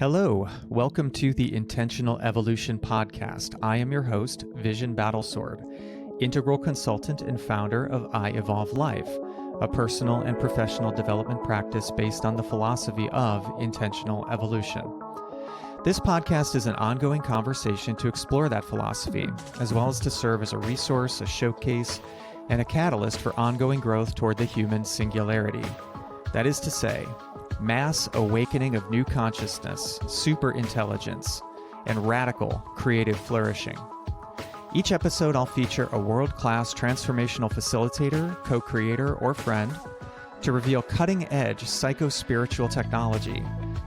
Hello, welcome to the Intentional Evolution Podcast. I am your host, Vision Battlesword, integral consultant and founder of I Evolve Life, a personal and professional development practice based on the philosophy of intentional evolution. This podcast is an ongoing conversation to explore that philosophy, as well as to serve as a resource, a showcase, and a catalyst for ongoing growth toward the human singularity. That is to say, mass awakening of new consciousness, superintelligence, and radical creative flourishing. Each episode I'll feature a world-class transformational facilitator, co-creator, or friend to reveal cutting-edge psycho-spiritual technology,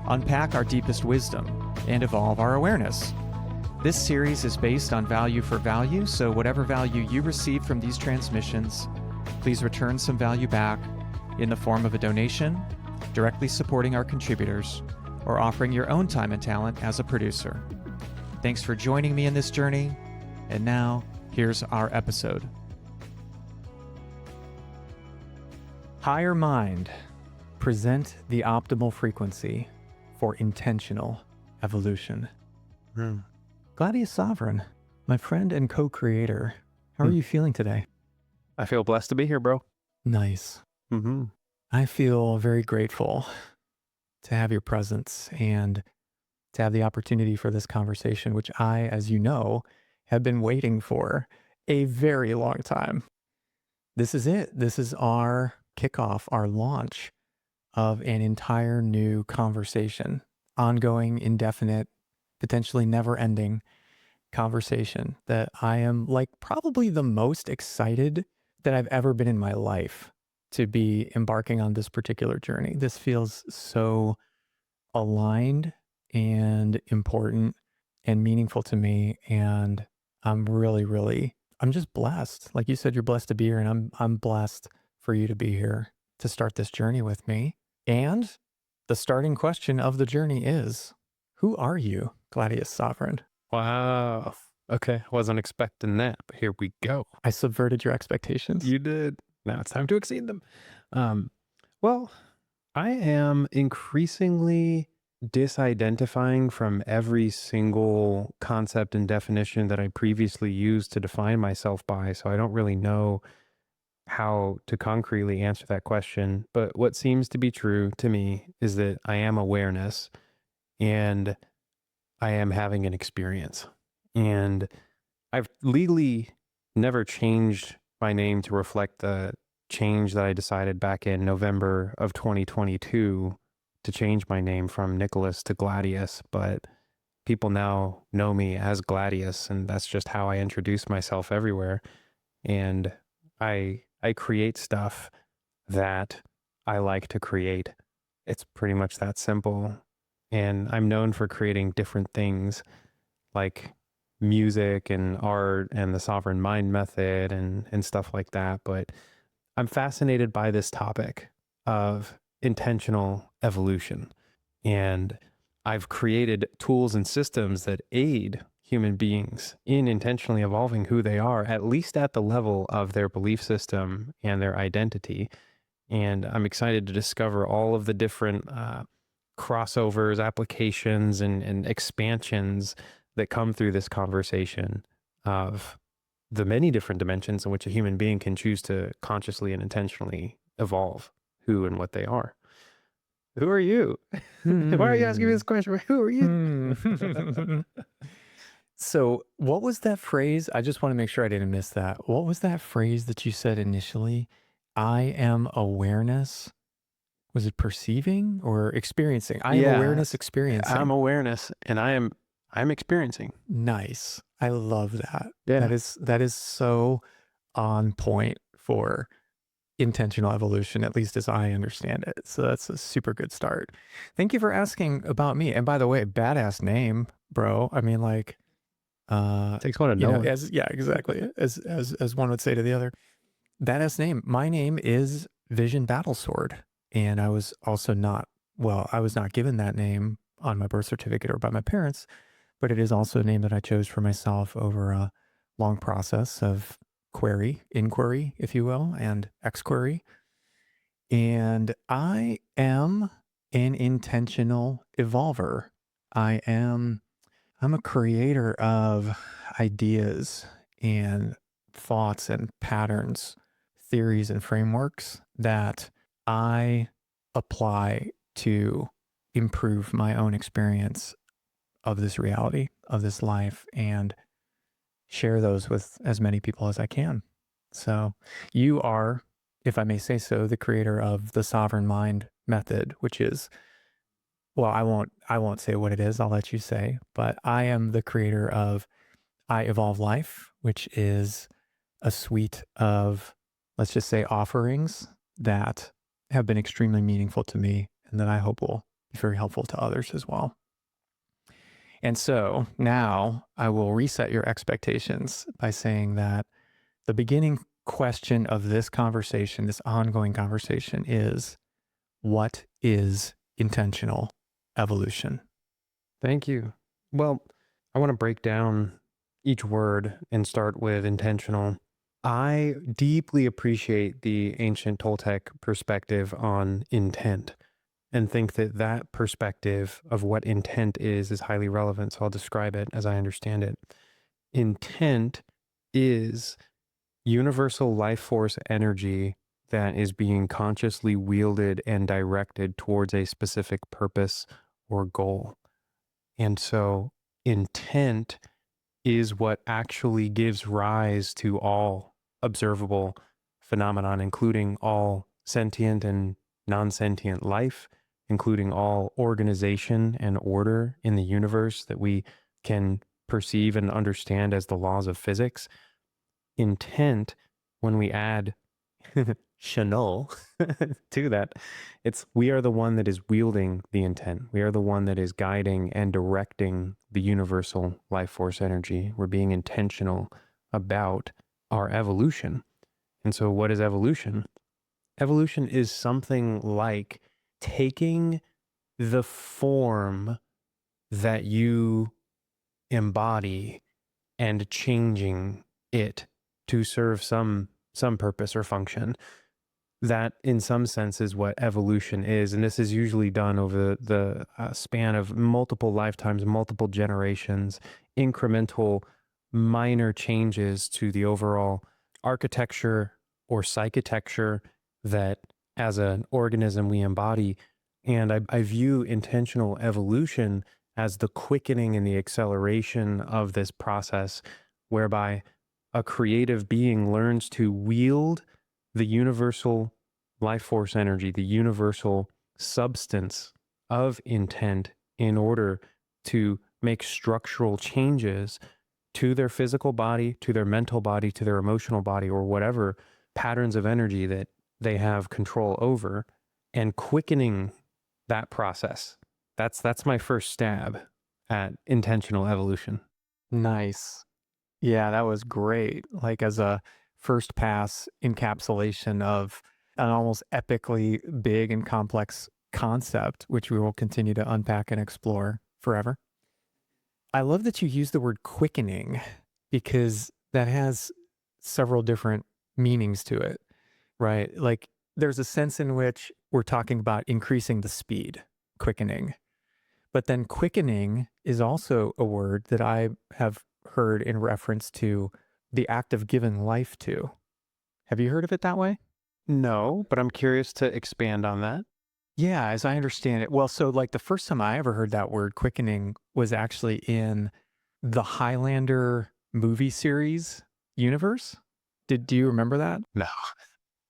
unpack our deepest wisdom, and evolve our awareness. This series is based on value for value, so whatever value you receive from these transmissions, please return some value back in the form of a donation, directly supporting our contributors, or offering your own time and talent as a producer. Thanks for joining me in this journey, and now, here's our episode. Higher mind, present the optimal frequency for intentional evolution. Gladius Sovereign, my friend and co-creator, how are you feeling today? I feel blessed to be here, bro. Nice. I feel very grateful to have your presence and to have the opportunity for this conversation, which I, as you know, have been waiting for a very long time. This is it. This is our kickoff, our launch of an entire new conversation, ongoing, indefinite, potentially never-ending conversation that I am like probably the most excited that I've ever been in my life to be embarking on this particular journey. This feels so aligned and important and meaningful to me. And I'm I'm just blessed. Like you said, you're blessed to be here, and I'm blessed for you to be here to start this journey with me. And the starting question of the journey is, who are you, Gladius Sovereign? Wow. Okay. Wasn't expecting that, but here we go. I subverted your expectations. You did. Now it's time to exceed them. Well, I am increasingly disidentifying from every single concept and definition that I previously used to define myself by. So I don't really know how to concretely answer that question. But what seems to be true to me is that I am awareness and I am having an experience. And I've legally never changed my name to reflect the change that I decided back in November of 2022 to change my name from Nicholas to Gladius, but people now know me as Gladius, and that's just how I introduce myself everywhere. And I create stuff that I like to create. It's pretty much that simple. And I'm known for creating different things like music and art and the sovereign mind method and stuff like that. But I'm fascinated by this topic of intentional evolution. And I've created tools and systems that aid human beings in intentionally evolving who they are, at least at the level of their belief system and their identity. And I'm excited to discover all of the different crossovers, applications, and expansions that come through this conversation of the many different dimensions in which a human being can choose to consciously and intentionally evolve who and what they are. Who are you? Why are you asking me this question? Who are you? So what was that phrase? I just want to make sure I didn't miss that. What was that phrase that you said initially? I am awareness. Was it perceiving or experiencing? I am awareness experiencing. I'm awareness and I'm experiencing. Nice. I love that. Yeah. That is so on point for intentional evolution, at least as I understand it. So that's a super good start. Thank you for asking about me. And by the way, badass name, bro. I mean, like, takes one to know it. Exactly. As one would say to the other. Badass name. My name is Vision Battlesword. And I was also not given that name on my birth certificate or by my parents, but it is also a name that I chose for myself over a long process of inquiry, if you will, and exquiry. And I am an intentional evolver. I'm a creator of ideas and thoughts and patterns, theories and frameworks that I apply to improve my own experience of this reality, of this life, and share those with as many people as I can. So you are, if I may say so, the creator of the Sovereign Mind method, which is, well, I won't say what it is. I'll let you say, but I am the creator of I Evolve Life, which is a suite of, let's just say, offerings that have been extremely meaningful to me and that I hope will be very helpful to others as well. And so now I will reset your expectations by saying that the beginning question of this conversation, this ongoing conversation, is what is intentional evolution? Thank you. Well, I want to break down each word and start with intentional. I deeply appreciate the ancient Toltec perspective on intent and think that that perspective of what intent is highly relevant. So I'll describe it as I understand it. Intent is universal life force energy that is being consciously wielded and directed towards a specific purpose or goal. And so intent is what actually gives rise to all observable phenomenon, including all sentient and non-sentient life, including all organization and order in the universe that we can perceive and understand as the laws of physics. Intent, when we add Chanel to that, it's we are the one that is wielding the intent. We are the one that is guiding and directing the universal life force energy. We're being intentional about our evolution. And so what is evolution? Evolution is something like taking the form that you embody and changing it to serve some purpose or function. That in some sense is what evolution is. And this is usually done over the span of multiple lifetimes, multiple generations, incremental minor changes to the overall architecture or psychitecture that as an organism we embody. And I view intentional evolution as the quickening and the acceleration of this process, whereby a creative being learns to wield the universal life force energy, the universal substance of intent in order to make structural changes to their physical body, to their mental body, to their emotional body, or whatever patterns of energy that they have control over, and quickening that process. That's my first stab at intentional evolution. Nice. Yeah, that was great. Like as a first pass encapsulation of an almost epically big and complex concept, which we will continue to unpack and explore forever. I love that you use the word quickening because that has several different meanings to it, right? Like there's a sense in which we're talking about increasing the speed, quickening. But then quickening is also a word that I have heard in reference to the act of giving life to. Have you heard of it that way? No, but I'm curious to expand on that. Yeah, as I understand it. Well, so like the first time I ever heard that word quickening was actually in the Highlander movie series universe. Do you remember that? No.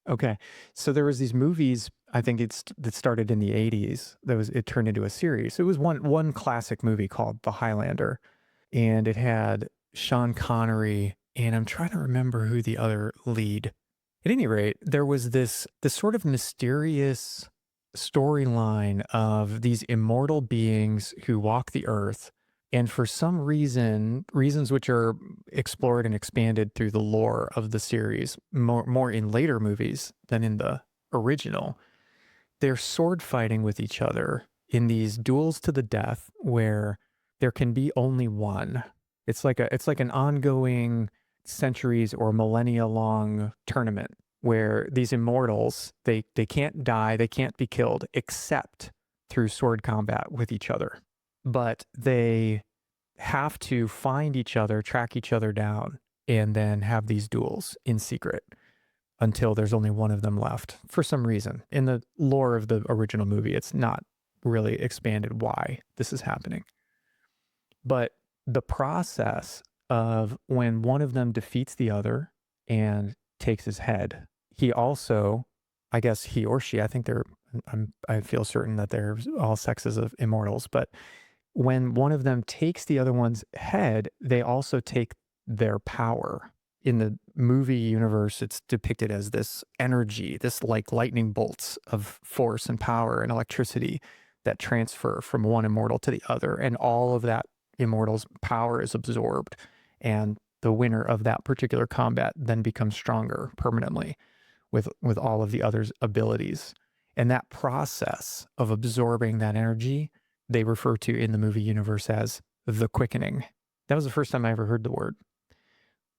Okay. So there was these movies, I think that started in the 80s. It turned into a series. It was one classic movie called The Highlander, and it had Sean Connery, and I'm trying to remember who the other lead. At any rate, there was this sort of mysterious storyline of these immortal beings who walk the earth, and for some reasons which are explored and expanded through the lore of the series, more in later movies than in the original, they're sword fighting with each other in these duels to the death where there can be only one. It's like an ongoing centuries or millennia long tournament where these immortals, they can't die, they can't be killed except through sword combat with each other. but they have to find each other, track each other down, and then have these duels in secret until there's only one of them left for some reason. In the lore of the original movie, it's not really expanded why this is happening. But the process of when one of them defeats the other and takes his head, he also, I guess he or she, I think I feel certain that they're all sexes of immortals, but when one of them takes the other one's head, they also take their power. In the movie universe, it's depicted as this energy, this like lightning bolts of force and power and electricity that transfer from one immortal to the other. And all of that immortal's power is absorbed. And the winner of that particular combat then becomes stronger permanently with all of the other's abilities. And that process of absorbing that energy, they refer to in the movie universe as the quickening. That was the first time I ever heard the word.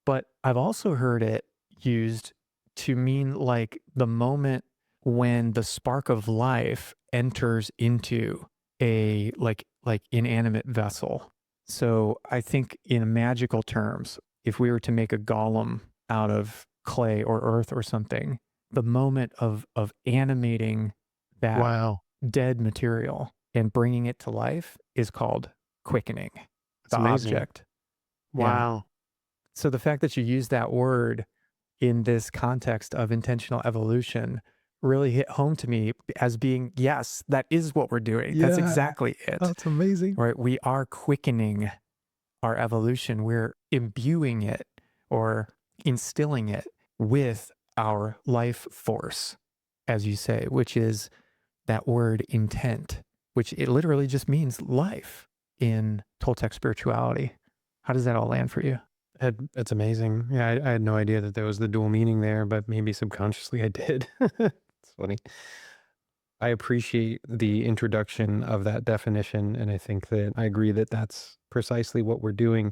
But I've also heard it used to mean like the moment when the spark of life enters into a like inanimate vessel. So I think in magical terms, if we were to make a golem out of clay or earth or something, the moment of animating that Wow. dead material and bringing it to life is called quickening, That's the amazing. object. Yeah. Wow. So the fact that you use that word in this context of intentional evolution really hit home to me as being, yes, that is what we're doing. That's Yeah. exactly it, That's amazing. right? We are quickening our evolution. We're imbuing it or instilling it with our life force, as you say, which is that word intent, which it literally just means life in Toltec spirituality. How does that all land for you? That's amazing. Yeah, I had no idea that there was the dual meaning there, but maybe subconsciously I did. It's funny. I appreciate the introduction of that definition, and I think that I agree that that's precisely what we're doing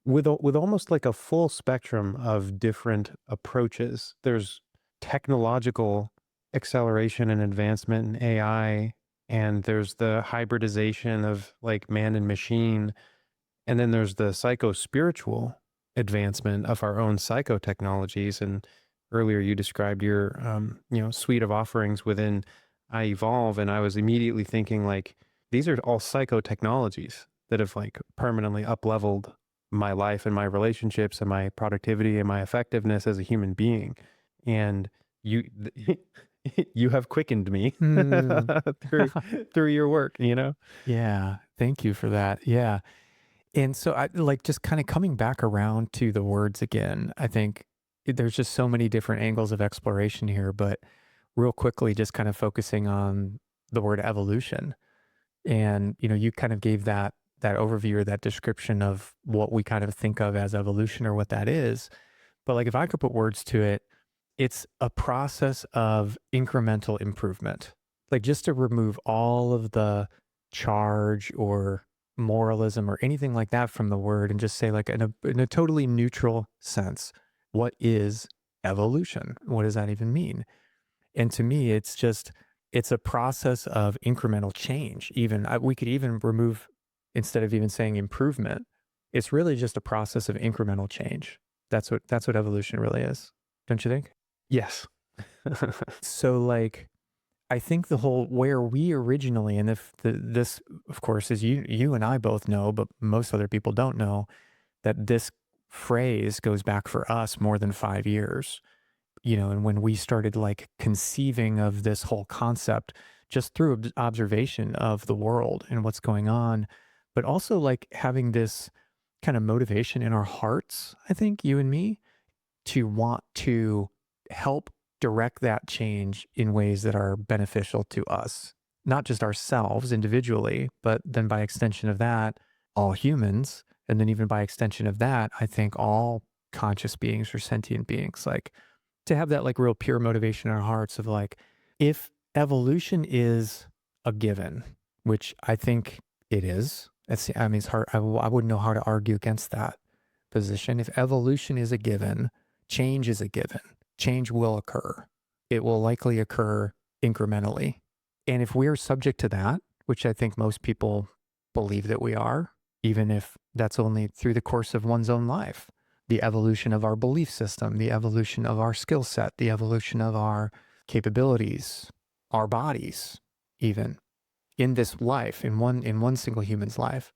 with almost like a full spectrum of different approaches. There's technological acceleration and advancement in AI, and there's the hybridization of like man and machine, and then there's the psycho-spiritual advancement of our own psychotechnologies. And earlier you described your, suite of offerings within I Evolve, and I was immediately thinking like, these are all psychotechnologies that have like permanently up-leveled my life and my relationships and my productivity and my effectiveness as a human being. And you, you have quickened me Mm. through your work, Yeah. Thank you for that. Yeah. And so I like just kind of coming back around to the words again. I think there's just so many different angles of exploration here, but real quickly, just kind of focusing on the word evolution. And, you kind of gave that overview or that description of what we kind of think of as evolution or what that is. But like if I could put words to it, it's a process of incremental improvement. Like just to remove all of the charge or moralism or anything like that from the word and just say like in a totally neutral sense, what is evolution? What does that even mean? And to me, it's a process of incremental change. Even we could even remove, instead of even saying improvement, it's really just a process of incremental change. That's what evolution really is. Don't you think? Yes. So like, I think the whole where we originally, and if this, of course, is you and I both know, but most other people don't know that this phrase goes back for us more than 5 years. And when we started like conceiving of this whole concept just through observation of the world and what's going on, but also like having this kind of motivation in our hearts, I think you and me, to want to help direct that change in ways that are beneficial to us, not just ourselves individually, but then by extension of that, all humans. And then even by extension of that, I think all conscious beings or sentient beings, like to have that like real pure motivation in our hearts of like, if evolution is a given, which I think it is, I mean, it's hard. I wouldn't know how to argue against that position. If evolution is a given, change is a given. Change will occur. It will likely occur incrementally. And if we're subject to that, which I think most people believe that we are, even if that's only through the course of one's own life. The evolution of our belief system, the evolution of our skill set, the evolution of our capabilities, our bodies, even in this life, in one single human's life.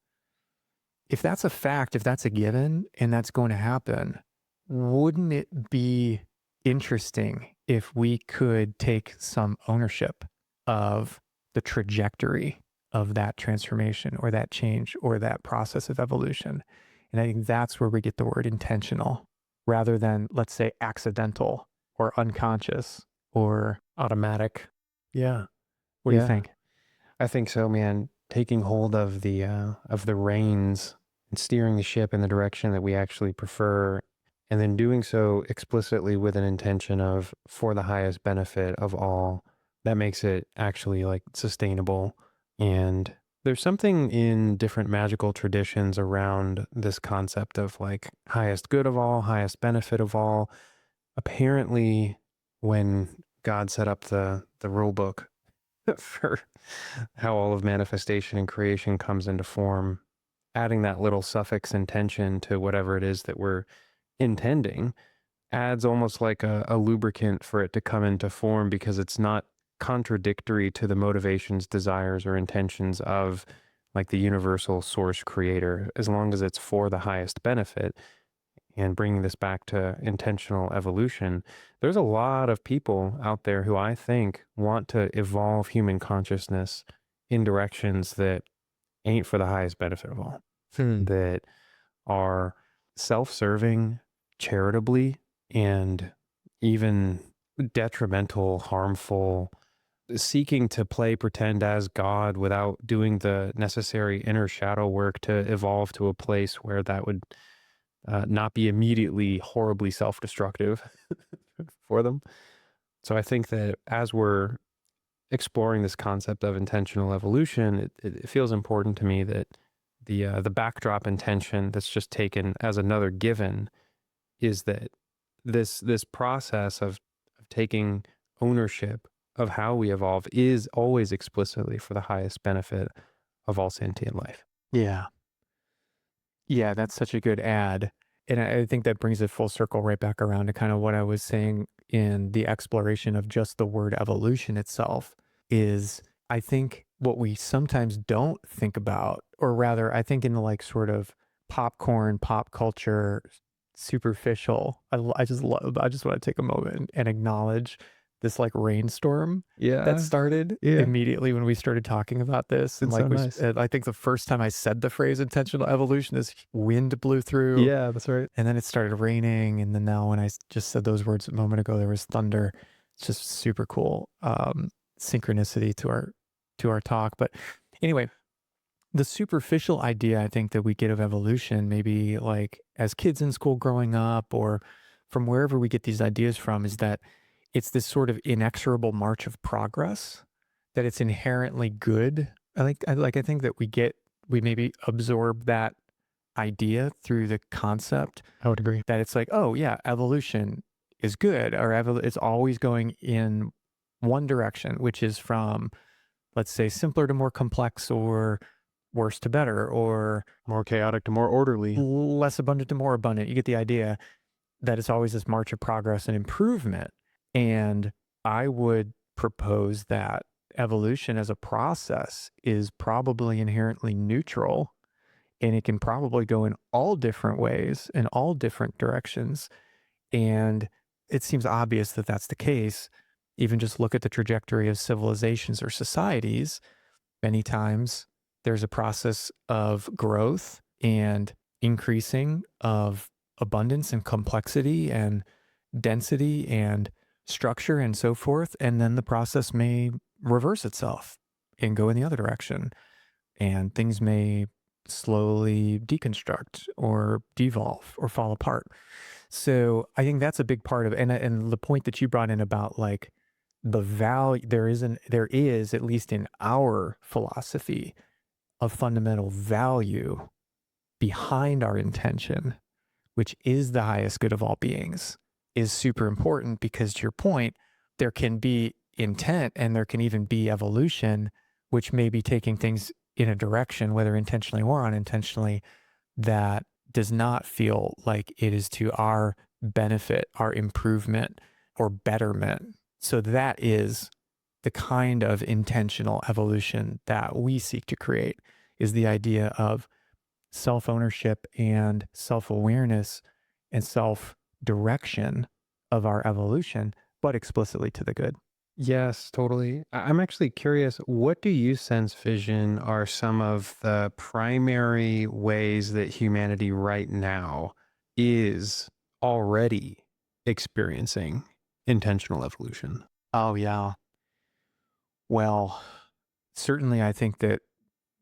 If that's a fact, if that's a given, and that's going to happen, wouldn't it be interesting if we could take some ownership of the trajectory of that transformation or that change or that process of evolution? And I think that's where we get the word intentional rather than, let's say, accidental or unconscious or Automatic. Yeah. what do you Yeah. think? I think so, man. Taking hold of the reins and steering the ship in the direction that we actually prefer, and then doing so explicitly with an intention of for the highest benefit of all, that makes it actually like sustainable. And there's something in different magical traditions around this concept of like highest good of all, highest benefit of all. Apparently, when God set up the rule book for how all of manifestation and creation comes into form, adding that little suffix intention to whatever it is that we're intending adds almost like a lubricant for it to come into form, because it's not contradictory to the motivations, desires, or intentions of like the universal source creator, as long as it's for the highest benefit. And bringing this back to intentional evolution, there's a lot of people out there who I think want to evolve human consciousness in directions that ain't for the highest benefit of all, that are self-serving, charitably, and even detrimental, harmful, seeking to play pretend as God without doing the necessary inner shadow work to evolve to a place where that would not be immediately horribly self-destructive for them. So I think that as we're exploring this concept of intentional evolution, it feels important to me that the backdrop intention that's just taken as another given is that this process of taking ownership of how we evolve is always explicitly for the highest benefit of all sentient life. Yeah. Yeah, that's such a good add. And I think that brings it full circle right back around to kind of what I was saying in the exploration of just the word evolution itself is I think what we sometimes don't think about, or rather, I think in the like sort of popcorn, pop culture, superficial, I just love, I just want to take a moment and acknowledge this like rainstorm that started immediately when we started talking about this. And It's like so nice. I think the first time I said the phrase intentional evolution, this wind blew through. Yeah, that's right. And then it started raining. And then now when I just said those words a moment ago, there was thunder. It's just super cool. Synchronicity to our talk. But anyway, the superficial idea I think that we get of evolution, maybe like as kids in school growing up or from wherever we get these ideas from, is that it's this sort of inexorable march of progress, that it's inherently good. I think that we maybe absorb that idea through the concept I would agree. that it's like, oh yeah, evolution is good, or it's always going in one direction, which is from, let's say, simpler to more complex, or worse to better, or More chaotic to more orderly. less abundant to more abundant. You get the idea that it's always this march of progress and improvement. And I would propose that evolution as a process is probably inherently neutral, and it can probably go in all different ways, in all different directions. And it seems obvious that that's the case. Even just look at the trajectory of civilizations or societies. Many times there's a process of growth and increasing of abundance and complexity and density and structure and so forth. And then the process may reverse itself and go in the other direction. And things may slowly deconstruct or devolve or fall apart. So I think that's a big part of, and the point that you brought in about like the value, there is, at least in our philosophy, a fundamental value behind our intention, which is the highest good of all beings, is super important, because to your point, there can be intent and there can even be evolution, which may be taking things in a direction, whether intentionally or unintentionally, that does not feel like it is to our benefit, our improvement, or betterment. So that is the kind of intentional evolution that we seek to create, is the idea of self-ownership and self-awareness and self-direction of our evolution, but explicitly to the good. Yes, totally. I'm actually curious, what do you sense, Vision, are some of the primary ways that humanity right now is already experiencing intentional evolution? Oh, yeah. Well, certainly I think that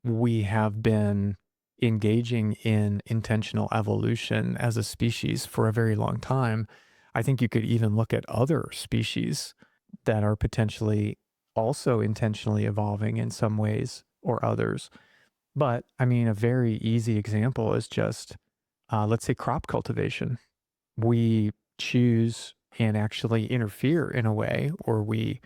we have been engaging in intentional evolution as a species for a very long time. I think you could even look at other species that are potentially also intentionally evolving in some ways or others. But I mean, a very easy example is just, let's say, crop cultivation. We choose and actually interfere in a way, or we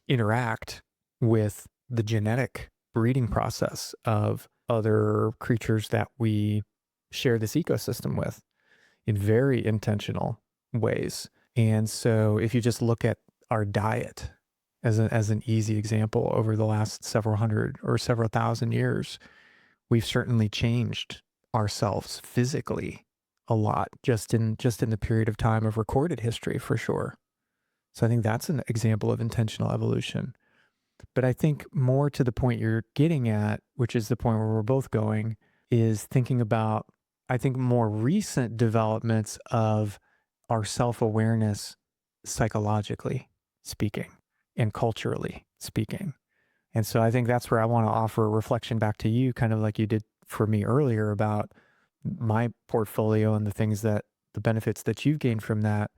interact with the genetic breeding process of other creatures that we share this ecosystem with in very intentional ways. And so if you just look at our diet as an easy example over the last several hundred or several thousand years, we've certainly changed ourselves physically a lot just in the period of time of recorded history for sure. So I think that's an example of intentional evolution. But I think more to the point you're getting at, which is the point where we're both going, is thinking about, I think, more recent developments of our self awareness psychologically speaking and culturally speaking. And so I think that's where I want to offer a reflection back to you, kind of like you did for me earlier about my portfolio and the benefits that you've gained from that,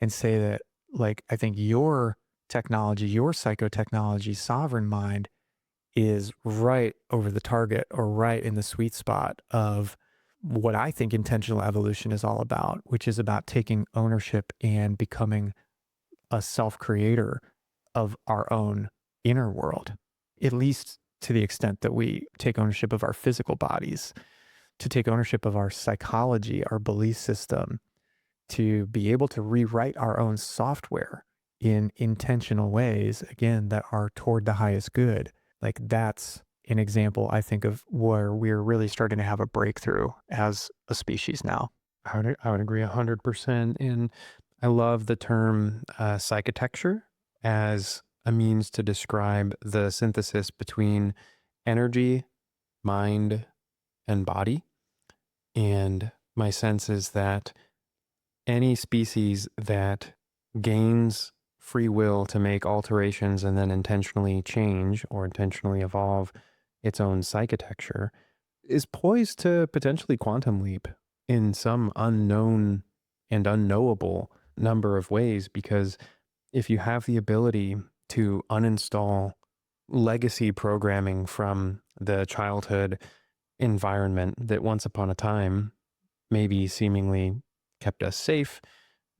and say that, like, I think your technology, your psychotechnology, sovereign mind is right over the target or right in the sweet spot of what I think intentional evolution is all about, which is about taking ownership and becoming a self creator of our own inner world, at least to the extent that we take ownership of our physical bodies, to take ownership of our psychology, our belief system, to be able to rewrite our own software in intentional ways, again, that are toward the highest good. Like, that's an example, I think, of where we're really starting to have a breakthrough as a species now. I would agree 100%. And I love the term psychotecture as a means to describe the synthesis between energy, mind, and body. And my sense is that any species that gains free will to make alterations and then intentionally change or intentionally evolve its own psychotecture is poised to potentially quantum leap in some unknown and unknowable number of ways. Because if you have the ability to uninstall legacy programming from the childhood environment that once upon a time maybe seemingly kept us safe,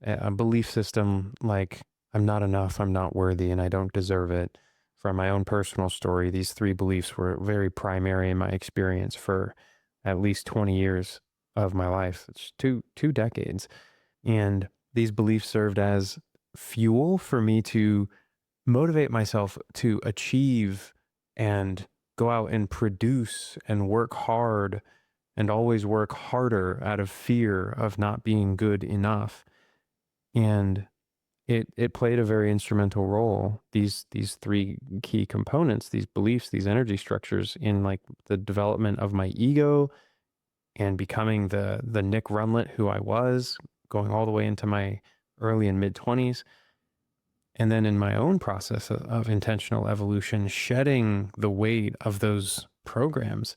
a belief system like I'm not enough, I'm not worthy, and I don't deserve it. From my own personal story, these three beliefs were very primary in my experience for at least 20 years of my life. It's two decades. And these beliefs served as fuel for me to motivate myself to achieve and go out and produce and work hard and always work harder out of fear of not being good enough. And it played a very instrumental role, these three key components, these beliefs, these energy structures, in like the development of my ego and becoming the Nick Runlet who I was, going all the way into my early and mid 20s. And then in my own process of intentional evolution, shedding the weight of those programs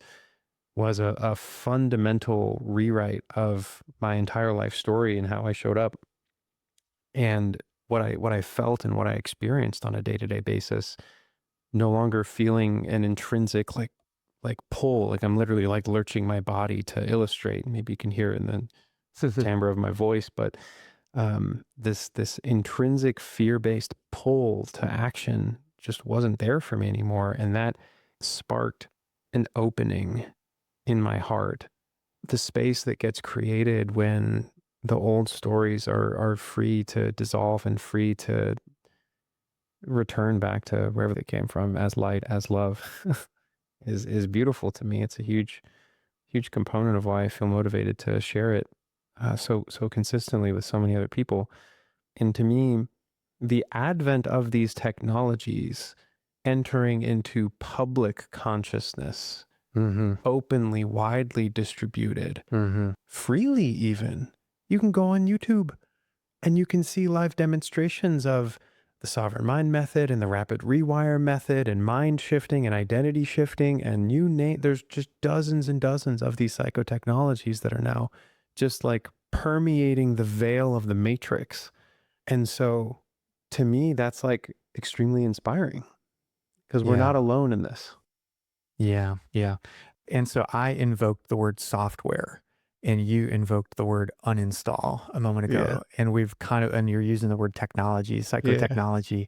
was a fundamental rewrite of my entire life story and how I showed up and what I felt and what I experienced on a day-to-day basis. No longer feeling an intrinsic like pull, like I'm literally like lurching my body to illustrate. Maybe you can hear it in the timbre of my voice, but this intrinsic fear-based pull to action just wasn't there for me anymore, and that sparked an opening in my heart. The space that gets created when the old stories are free to dissolve and free to return back to wherever they came from as light, as love is beautiful to me. It's a huge component of why I feel motivated to share it so consistently with so many other people. And to me, the advent of these technologies entering into public consciousness, openly, widely distributed, freely even. You can go on YouTube and you can see live demonstrations of the sovereign mind method and the rapid rewire method and mind shifting and identity shifting. And you name, there's just dozens and dozens of these psychotechnologies that are now just like permeating the veil of the matrix. And so to me, that's like extremely inspiring because we're not alone in this. Yeah. Yeah. And so I invoked the word software and you invoked the word uninstall a moment ago. And we've and you're using the word technology, psychotechnology.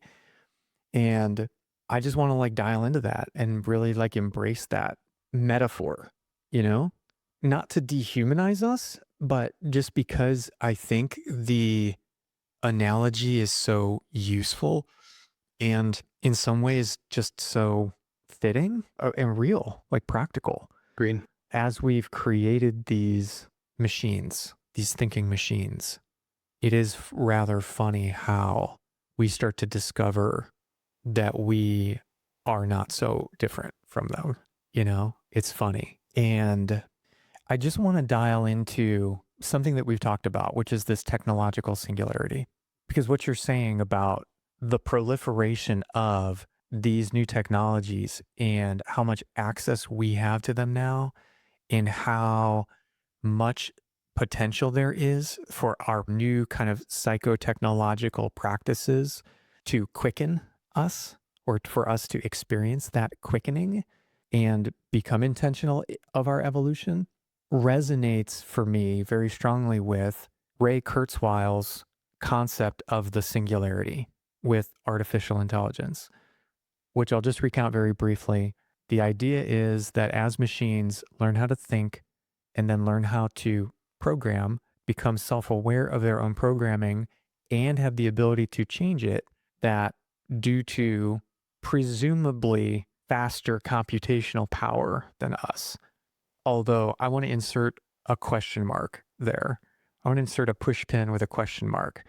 And I just want to like dial into that and really like embrace that metaphor, not to dehumanize us, but just because I think the analogy is so useful and in some ways just so fitting and real, like practical. Green. As we've created these machines, these thinking machines, it is rather funny how we start to discover that we are not so different from them. It's funny. And I just want to dial into something that we've talked about, which is this technological singularity. Because what you're saying about the proliferation of these new technologies and how much access we have to them now and how much potential there is for our new kind of psychotechnological practices to quicken us or for us to experience that quickening and become intentional of our evolution resonates for me very strongly with Ray Kurzweil's concept of the singularity with artificial intelligence, which I'll just recount very briefly. The idea is that as machines learn how to think and then learn how to program, become self-aware of their own programming, and have the ability to change it, that due to presumably faster computational power than us. Although I want to insert a question mark there. I want to insert a push pin with a question mark.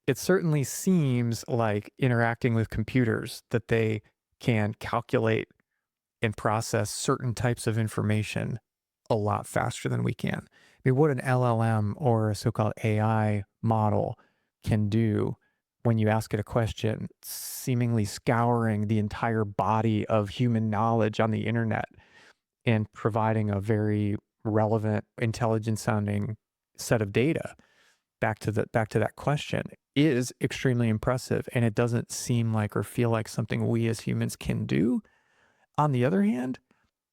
It certainly seems like interacting with computers that they can calculate and process certain types of information a lot faster than we can. I mean, what an LLM or a so-called AI model can do when you ask it a question, seemingly scouring the entire body of human knowledge on the internet and providing a very relevant, intelligent sounding set of data back to that question is extremely impressive. And it doesn't seem like or feel like something we as humans can do. On the other hand,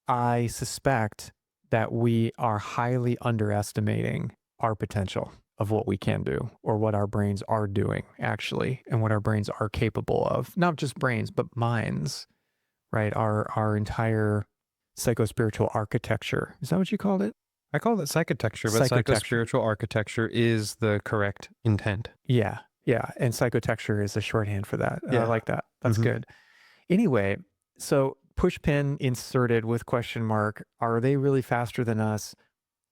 I suspect that we are highly underestimating our potential of what we can do or what our brains are doing actually, and what our brains are capable of. Not just brains, but minds, right? Our entire psychospiritual architecture. Is that what you called it? I call it psychotecture, but psychospiritual architecture is the correct intent. Yeah. Yeah. And psychotecture is a shorthand for that. I like that. That's good. Anyway, so push pin inserted with question mark. Are they really faster than us?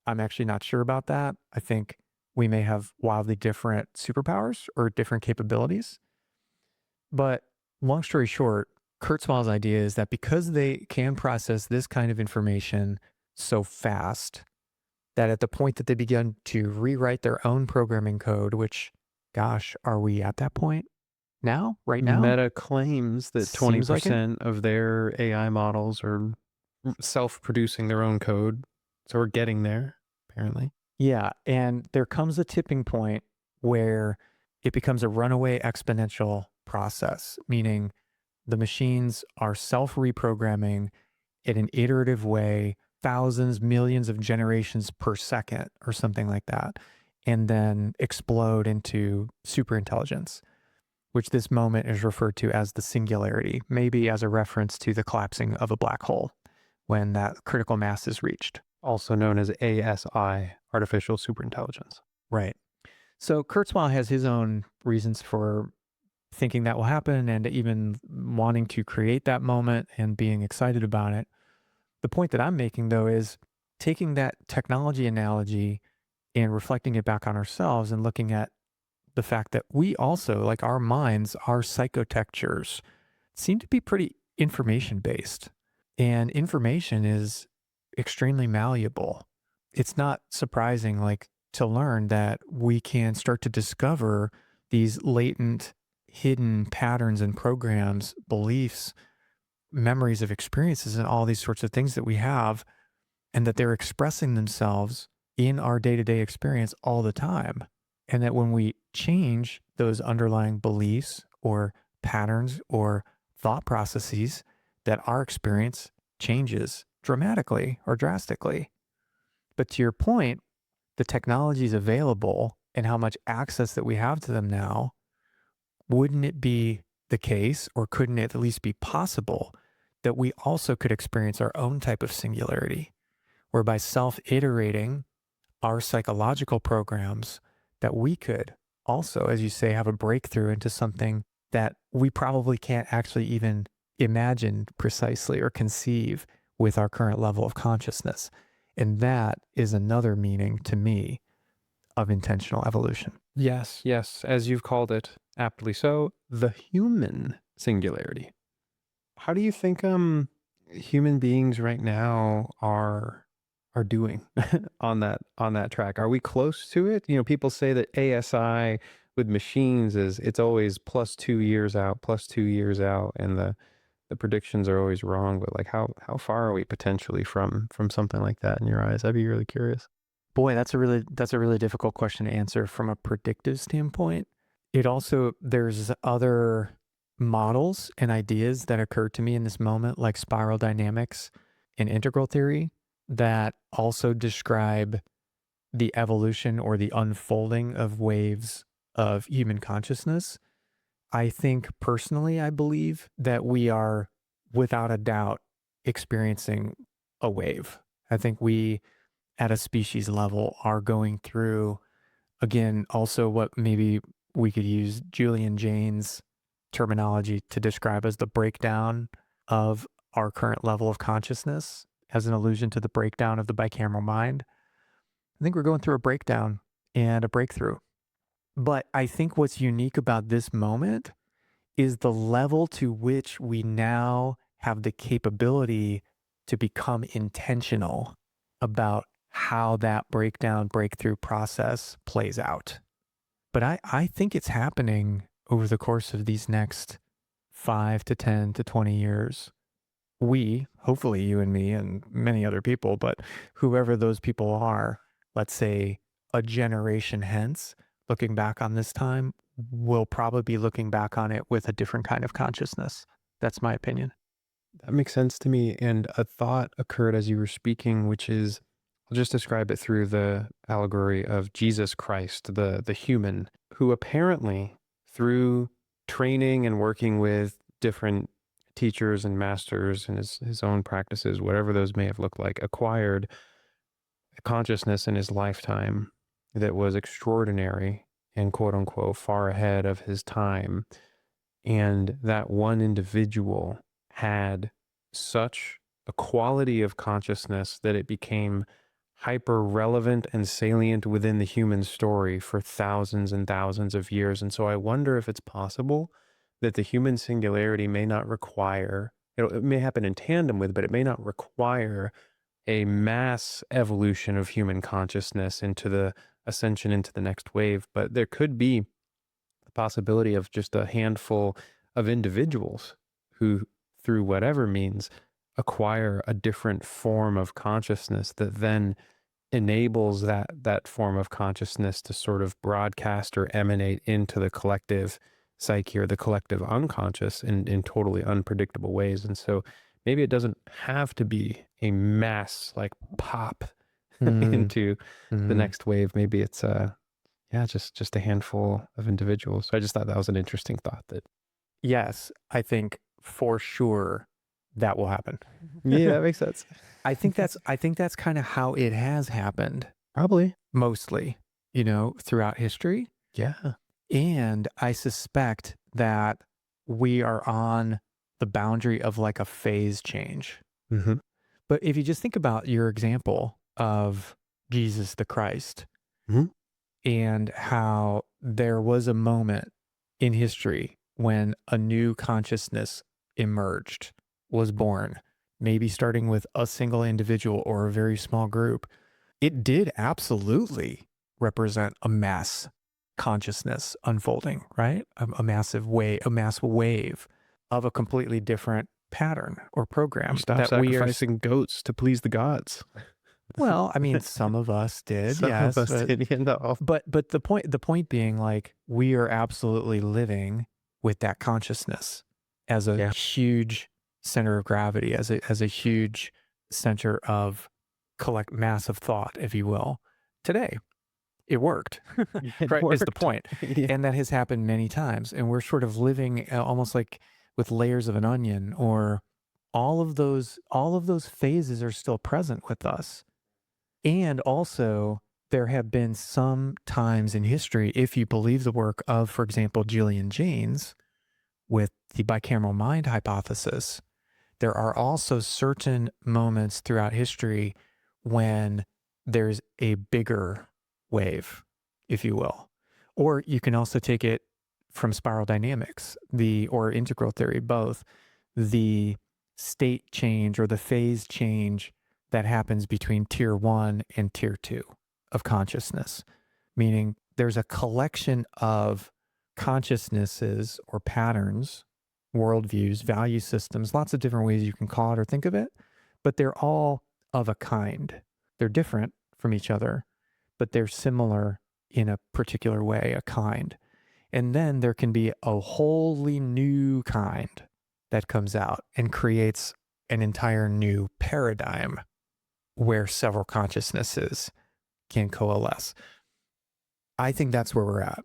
I'm actually not sure about that. I think we may have wildly different superpowers or different capabilities. But long story short, Kurzweil's idea is that because they can process this kind of information so fast, that at the point that they begin to rewrite their own programming code, which, gosh, are we at that point now, right now? Meta claims that 20% of their AI models are self-producing their own code. So we're getting there, apparently. Yeah. And there comes a tipping point where it becomes a runaway exponential process, meaning the machines are self-reprogramming in an iterative way, thousands, millions of generations per second or something like that, and then explode into superintelligence, which this moment is referred to as the singularity, maybe as a reference to the collapsing of a black hole. when that critical mass is reached. Also known as ASI, artificial superintelligence. Right. So Kurzweil has his own reasons for thinking that will happen and even wanting to create that moment and being excited about it. The point that I'm making, though, is taking that technology analogy and reflecting it back on ourselves and looking at the fact that we also, like our minds, our psychotectures, seem to be pretty information based. And information is extremely malleable. It's not surprising, like, to learn that we can start to discover these latent, hidden patterns and programs, beliefs, memories of experiences, and all these sorts of things that we have, and that they're expressing themselves in our day to day experience all the time. And that when we change those underlying beliefs or patterns or thought processes, that our experience changes dramatically or drastically. But to your point, the technology is available and how much access that we have to them now, wouldn't it be the case, or couldn't it at least be possible, that we also could experience our own type of singularity, whereby self-iterating our psychological programs, that we could also, as you say, have a breakthrough into something that we probably can't actually even imagine precisely or conceive with our current level of consciousness. And that is another meaning to me of intentional evolution. Yes, yes, as you've called it, aptly so, the human singularity. How do you think human beings right now are doing on that track? Are we close to it? You know, people say that ASI with machines is it's always plus 2 years out, plus 2 years out, and the predictions are always wrong. But like, how far are we potentially from something like that in your eyes? I'd be really curious. Boy, that's a really difficult question to answer from a predictive standpoint. It also, there's other models and ideas that occur to me in this moment, like spiral dynamics and integral theory, that also describe the evolution or the unfolding of waves of human consciousness. I think personally, I believe that we are without a doubt experiencing a wave. I think we, at a species level, are going through, again, also what maybe we could use Julian Jaynes' terminology to describe as the breakdown of our current level of consciousness, as an allusion to the breakdown of the bicameral mind. I think we're going through a breakdown and a breakthrough. But I think what's unique about this moment is the level to which we now have the capability to become intentional about how that breakdown, breakthrough process plays out. But I think it's happening over the course of these next 5 to 10 to 20 years. We, hopefully you and me and many other people, but whoever those people are, let's say a generation hence, looking back on this time, will probably be looking back on it with a different kind of consciousness. That's my opinion. That makes sense to me. And a thought occurred as you were speaking, which is, I'll just describe it through the allegory of Jesus Christ, the human, who apparently, through training and working with different teachers and masters and his own practices, whatever those may have looked like, acquired a consciousness in his lifetime that was extraordinary and quote unquote far ahead of his time. And that one individual had such a quality of consciousness that it became hyper relevant and salient within the human story for thousands and thousands of years. And so I wonder if it's possible that the human singularity may not require, it may happen in tandem with, but it may not require a mass evolution of human consciousness into the ascension into the next wave. But there could be the possibility of just a handful of individuals who, through whatever means, acquire a different form of consciousness that then enables that form of consciousness to sort of broadcast or emanate into the collective psyche or the collective unconscious in totally unpredictable ways. And so maybe it doesn't have to be a mass like pop Mm, into the mm. next wave. Maybe it's yeah, just a handful of individuals. So I just thought that was an interesting thought that Yes, I think for sure that will happen. Yeah, that makes sense. I think that's kind of how it has happened Probably. mostly, throughout history. Yeah. And I suspect that we are on the boundary of like a phase change. Hmm. But if you just think about your example of Jesus the Christ Mhm. and how there was a moment in history when a new consciousness emerged, was born, maybe starting with a single individual or a very small group, it did absolutely represent a mass consciousness unfolding, right? A massive wave, a mass wave of a completely different pattern or We program stopped that we are. sacrificing goats to please the gods. Well, I mean, some of us did, Some of yes, us did, you know. but the point being, like, we are absolutely living with that consciousness as a Yeah. huge center of gravity, as a huge center of massive thought, if you will. Today, it worked, It right? Is the worked. point, Yeah. and that has happened many times, and we're sort of living almost like with layers of an onion, or all of those phases are still present with us. And also, there have been some times in history, if you believe the work of, for example, Julian Jaynes with the bicameral mind hypothesis, there are also certain moments throughout history when there's a bigger wave, if you will. Or you can also take it from spiral dynamics, or integral theory, both the state change or the phase change that happens between tier 1 and tier 2 of consciousness, meaning there's a collection of consciousnesses or patterns, worldviews, value systems, lots of different ways you can call it or think of it, but they're all of a kind. They're different from each other, but they're similar in a particular way, a kind. And then there can be a wholly new kind that comes out and creates an entire new paradigm where several consciousnesses can coalesce. I think that's where we're at.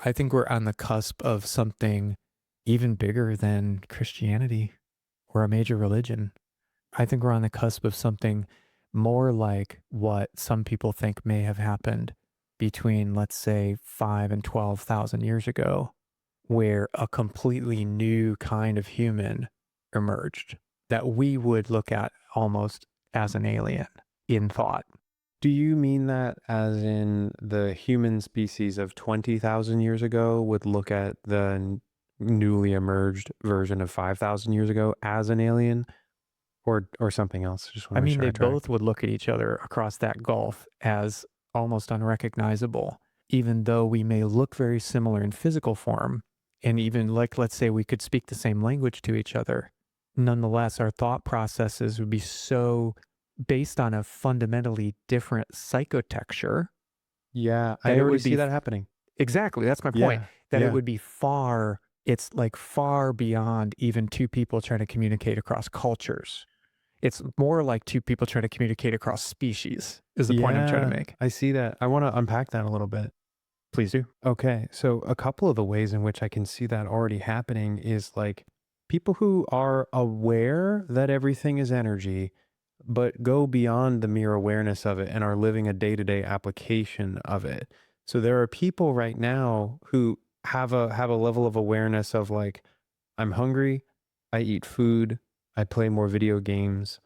I think we're on the cusp of something even bigger than Christianity or a major religion. I think we're on the cusp of something more like what some people think may have happened between, let's say, 5 and 12,000 years ago, where a completely new kind of human emerged that we would look at almost as an alien in thought. Do you mean that as in the human species of 20,000 years ago would look at the newly emerged version of 5,000 years ago as an alien, or something else? Just want I to make mean, sure they I track. both would look at each other across that gulf as almost unrecognizable, even though we may look very similar in physical form. And even like, let's say we could speak the same language to each other. Nonetheless, our thought processes would be so based on a fundamentally different psychotexture Yeah, that I it already would see be that happening. exactly, that's my point, Yeah, that it yeah. would be it's like far beyond even two people trying to communicate across cultures. It's more like two people trying to communicate across species, is the point I'm trying to Yeah, make. I see that. I want to unpack that a little bit. Please do. Okay, so a couple of the ways in which I can see that already happening is like people who are aware that everything is energy, but go beyond the mere awareness of it and are living a day-to-day application of it. So there are people right now who have a level of awareness of like, I'm hungry, I eat food, I play more video games,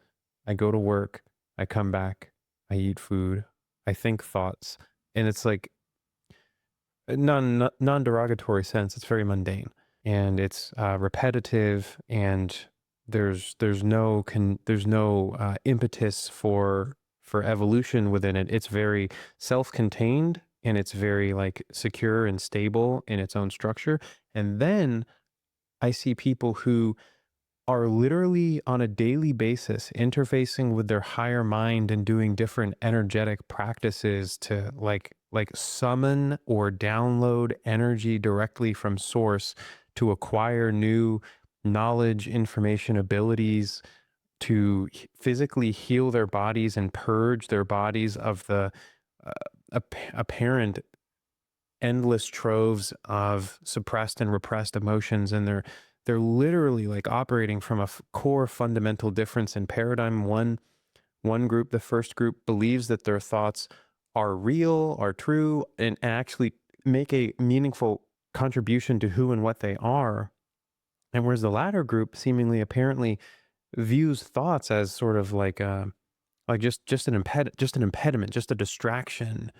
I go to work, I come back, I eat food, I think thoughts. And it's like non-derogatory sense, it's very mundane and it's repetitive, and there's no impetus for evolution within it. It's very self-contained, and it's very like secure and stable in its own structure. And then I see people who are literally on a daily basis interfacing with their higher mind and doing different energetic practices to like summon or download energy directly from source to acquire new knowledge, information, abilities, to physically heal their bodies and purge their bodies of the uh, apparent endless troves of suppressed and repressed emotions in they're literally like operating from a core fundamental difference in paradigm. One group, the first group, believes that their thoughts are real, are true, and actually make a meaningful contribution to who and what they are. And whereas the latter group seemingly apparently views thoughts as sort of like just an impediment, just a distraction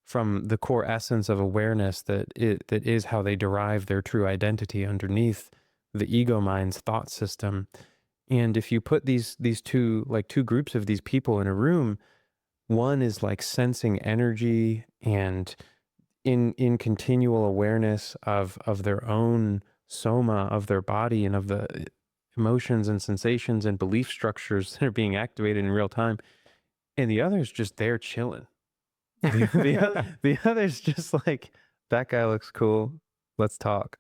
from the core essence of awareness that is how they derive their true identity underneath the ego mind's thought system. And if you put these two groups of these people in a room, one is like sensing energy and in continual awareness of their own soma, of their body, and of the emotions and sensations and belief structures that are being activated in real time. And the other's just there chilling. The other's just like, that guy looks cool. Let's talk.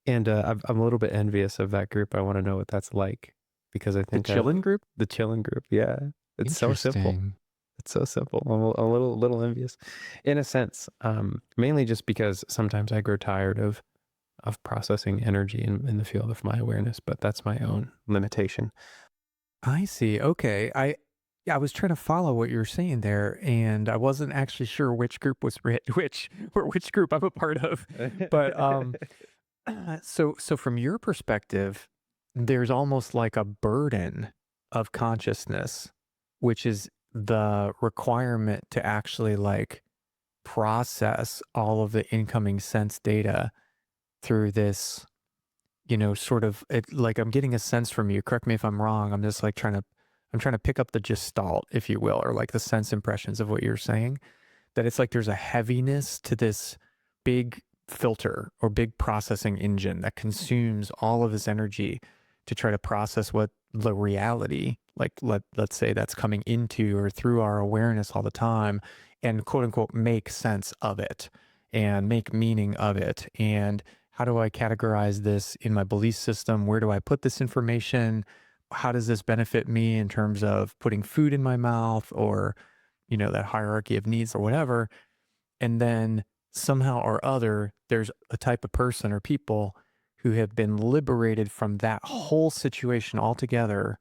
And I'm a little bit envious of that group. I want to know what that's like because I The think chillin' group? the chilling group. Yeah, it's so simple. Interesting. It's so simple. I'm a little envious, in a sense. Mainly just because sometimes I grow tired of processing energy in the field of my awareness, but that's my own limitation. I see. Okay. I was trying to follow what you were saying there, and I wasn't actually sure which group was which group I'm a part of. But so from your perspective, there's almost like a burden of consciousness, which is the requirement to actually like process all of the incoming sense data through this, sort of like I'm getting a sense from you. Correct me if I'm wrong. I'm trying to pick up the gestalt, if you will, or like the sense impressions of what you're saying. That it's like there's a heaviness to this big filter or big processing engine that consumes all of this energy to try to process what the reality, like let's say that's coming into or through our awareness all the time, and quote unquote make sense of it and make meaning of it. And how do I categorize this in my belief system? Where do I put this information? How does this benefit me in terms of putting food in my mouth or, that hierarchy of needs or whatever? And then somehow or other, there's a type of person or people who have been liberated from that whole situation altogether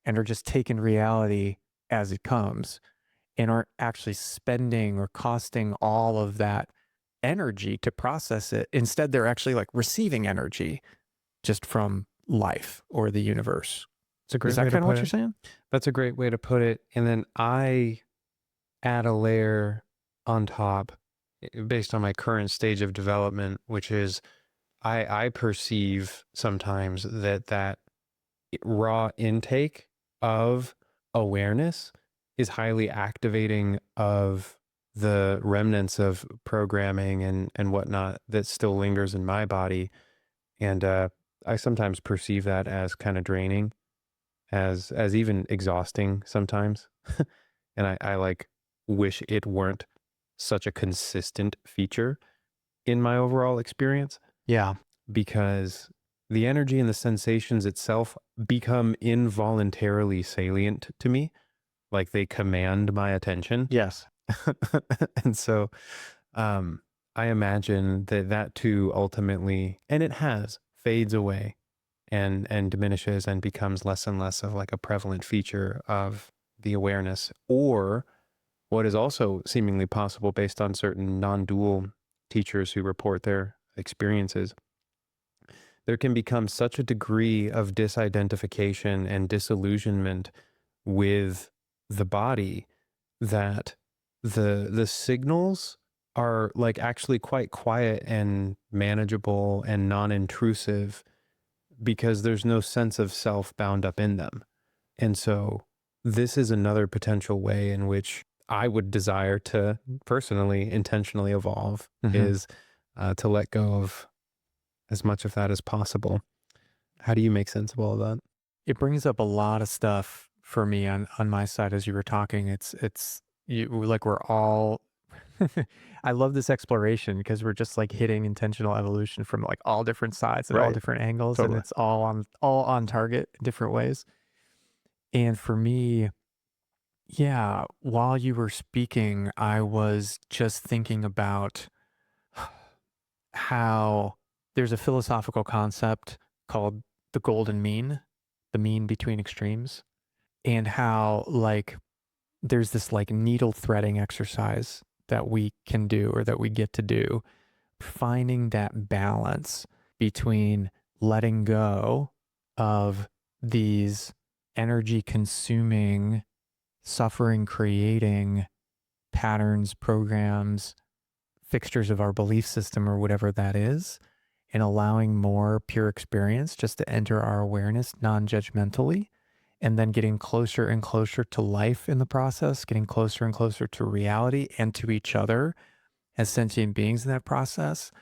and are just taking reality as it comes and aren't actually spending or costing all of that energy to process it. Instead, they're actually like receiving energy just from life or the universe. It's a Is great that way to kind of put what you're it. saying? That's a great way to put it. And then I add a layer on top based on my current stage of development, which is I perceive sometimes that raw intake of awareness is highly activating of the remnants of programming and whatnot that still lingers in my body. And I sometimes perceive that as kind of draining, as even exhausting sometimes. And I like wish it weren't such a consistent feature in my overall experience, Yeah. because the energy and the sensations itself become involuntarily salient to me, like they command my attention. Yes. And so I imagine that too ultimately, and it has, fades away and diminishes and becomes less and less of like a prevalent feature of the awareness. Or what is also seemingly possible based on certain non-dual teachers who report their experiences, there can become such a degree of disidentification and disillusionment with the body that the signals are like actually quite quiet and manageable and non-intrusive because there's no sense of self bound up in them. And so this is another potential way in which I would desire to personally intentionally evolve, is to let go of as much of that as possible. How do you make sense of all of that? It brings up a lot of stuff for me on my side as you were talking. It's you like we're all I love this exploration because we're just like hitting intentional evolution from like all different sides and all Right. different angles and Totally. it's all on target in different ways. And for me, yeah, while you were speaking, I was just thinking about how there's a philosophical concept called the golden mean, the mean between extremes, and how like there's this like needle threading exercise that we can do or that we get to do, finding that balance between letting go of these energy consuming, suffering creating patterns, programs, fixtures of our belief system or whatever that is, and allowing more pure experience just to enter our awareness non-judgmentally, and then getting closer and closer to life in the process, getting closer and closer to reality and to each other as sentient beings in that process,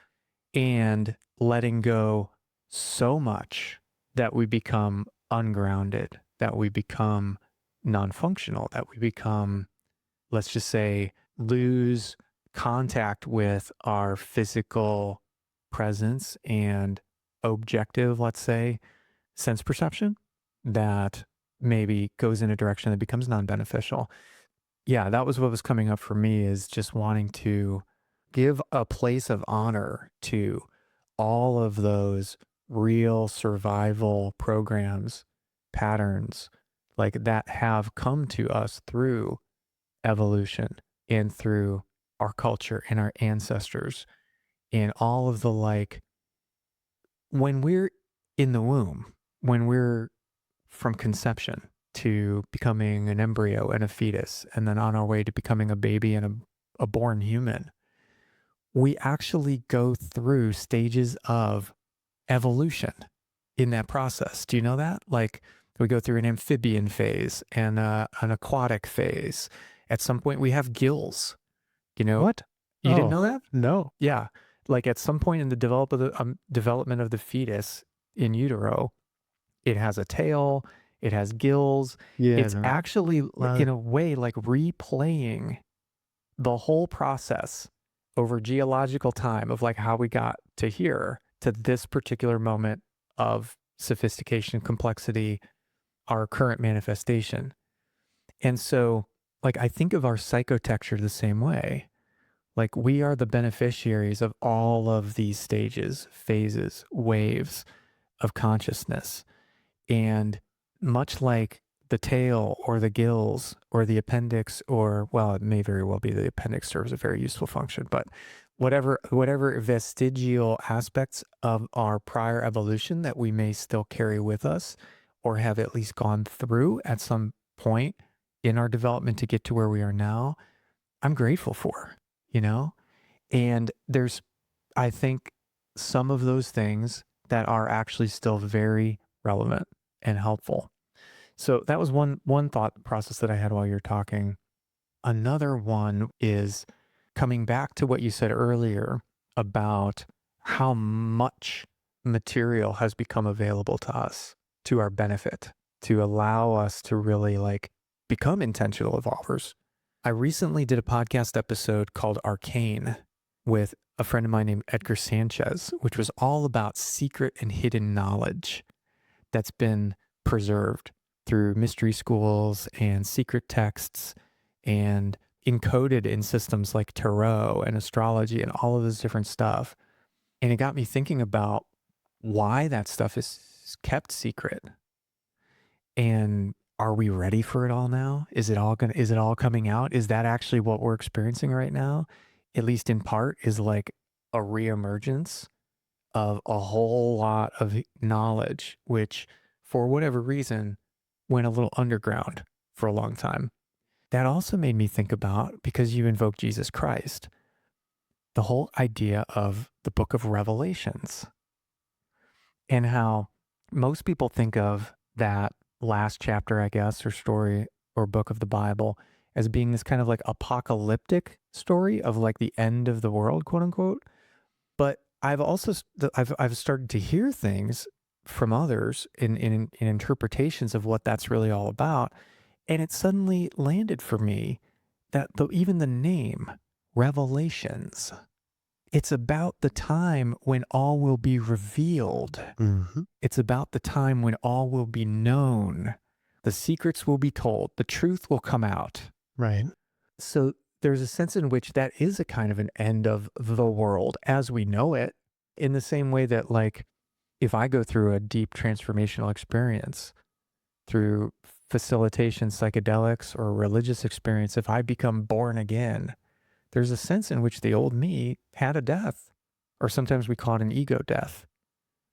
and letting go so much that we become ungrounded, that we become non-functional, that we become, let's just say, lose contact with our physical presence and objective, let's say, sense perception that maybe goes in a direction that becomes non-beneficial. Yeah, that was what was coming up for me, is just wanting to give a place of honor to all of those real survival programs, patterns like that have come to us through evolution and through our culture and our ancestors and all of the like, when we're in the womb, when we're from conception to becoming an embryo and a fetus, and then on our way to becoming a baby and a born human, we actually go through stages of evolution in that process. Do you know that? Like we go through an amphibian phase and an aquatic phase. At some point we have gills, you know? What? You didn't Oh, know that? no. Yeah. Like at some point in the development of the fetus in utero, it has a tail, it has gills. Yeah, It's no. actually in a way like replaying the whole process over geological time of like how we got to here, to this particular moment of sophistication, complexity, our current manifestation. And so like I think of our psychotecture the same way. Like we are the beneficiaries of all of these stages, phases, waves of consciousness. And much like the tail or the gills or the appendix, or well, it may very well be the appendix serves a very useful function, but whatever vestigial aspects of our prior evolution that we may still carry with us or have at least gone through at some point in our development to get to where we are now, I'm grateful for, you know? And there's, I think, some of those things that are actually still very relevant and helpful. So that was one thought process that I had while you're talking. Another one is coming back to what you said earlier about how much material has become available to us to our benefit, to allow us to really like become intentional evolvers. I recently did a podcast episode called Arcane with a friend of mine named Edgar Sanchez, which was all about secret and hidden knowledge that's been preserved through mystery schools and secret texts and encoded in systems like tarot and astrology and all of this different stuff. And it got me thinking about why that stuff is kept secret. And are we ready for it all now? Is it all coming out? Is that actually what we're experiencing right now? At least in part, is like a reemergence of a whole lot of knowledge, which for whatever reason went a little underground for a long time. That also made me think about, because you invoke Jesus Christ, the whole idea of the book of Revelations and how most people think of that last chapter, I guess, or story or book of the Bible as being this kind of like apocalyptic story of like the end of the world, quote unquote. But I've also I've started to hear things from others in interpretations of what that's really all about, and it suddenly landed for me that even the name Revelations, it's about the time when all will be revealed. Mm-hmm. It's about the time when all will be known. The secrets will be told. The truth will come out. Right. So there's a sense in which that is a kind of an end of the world as we know it, in the same way that like if I go through a deep transformational experience through facilitation, psychedelics, or religious experience, if I become born again, there's a sense in which the old me had a death, or sometimes we call it an ego death.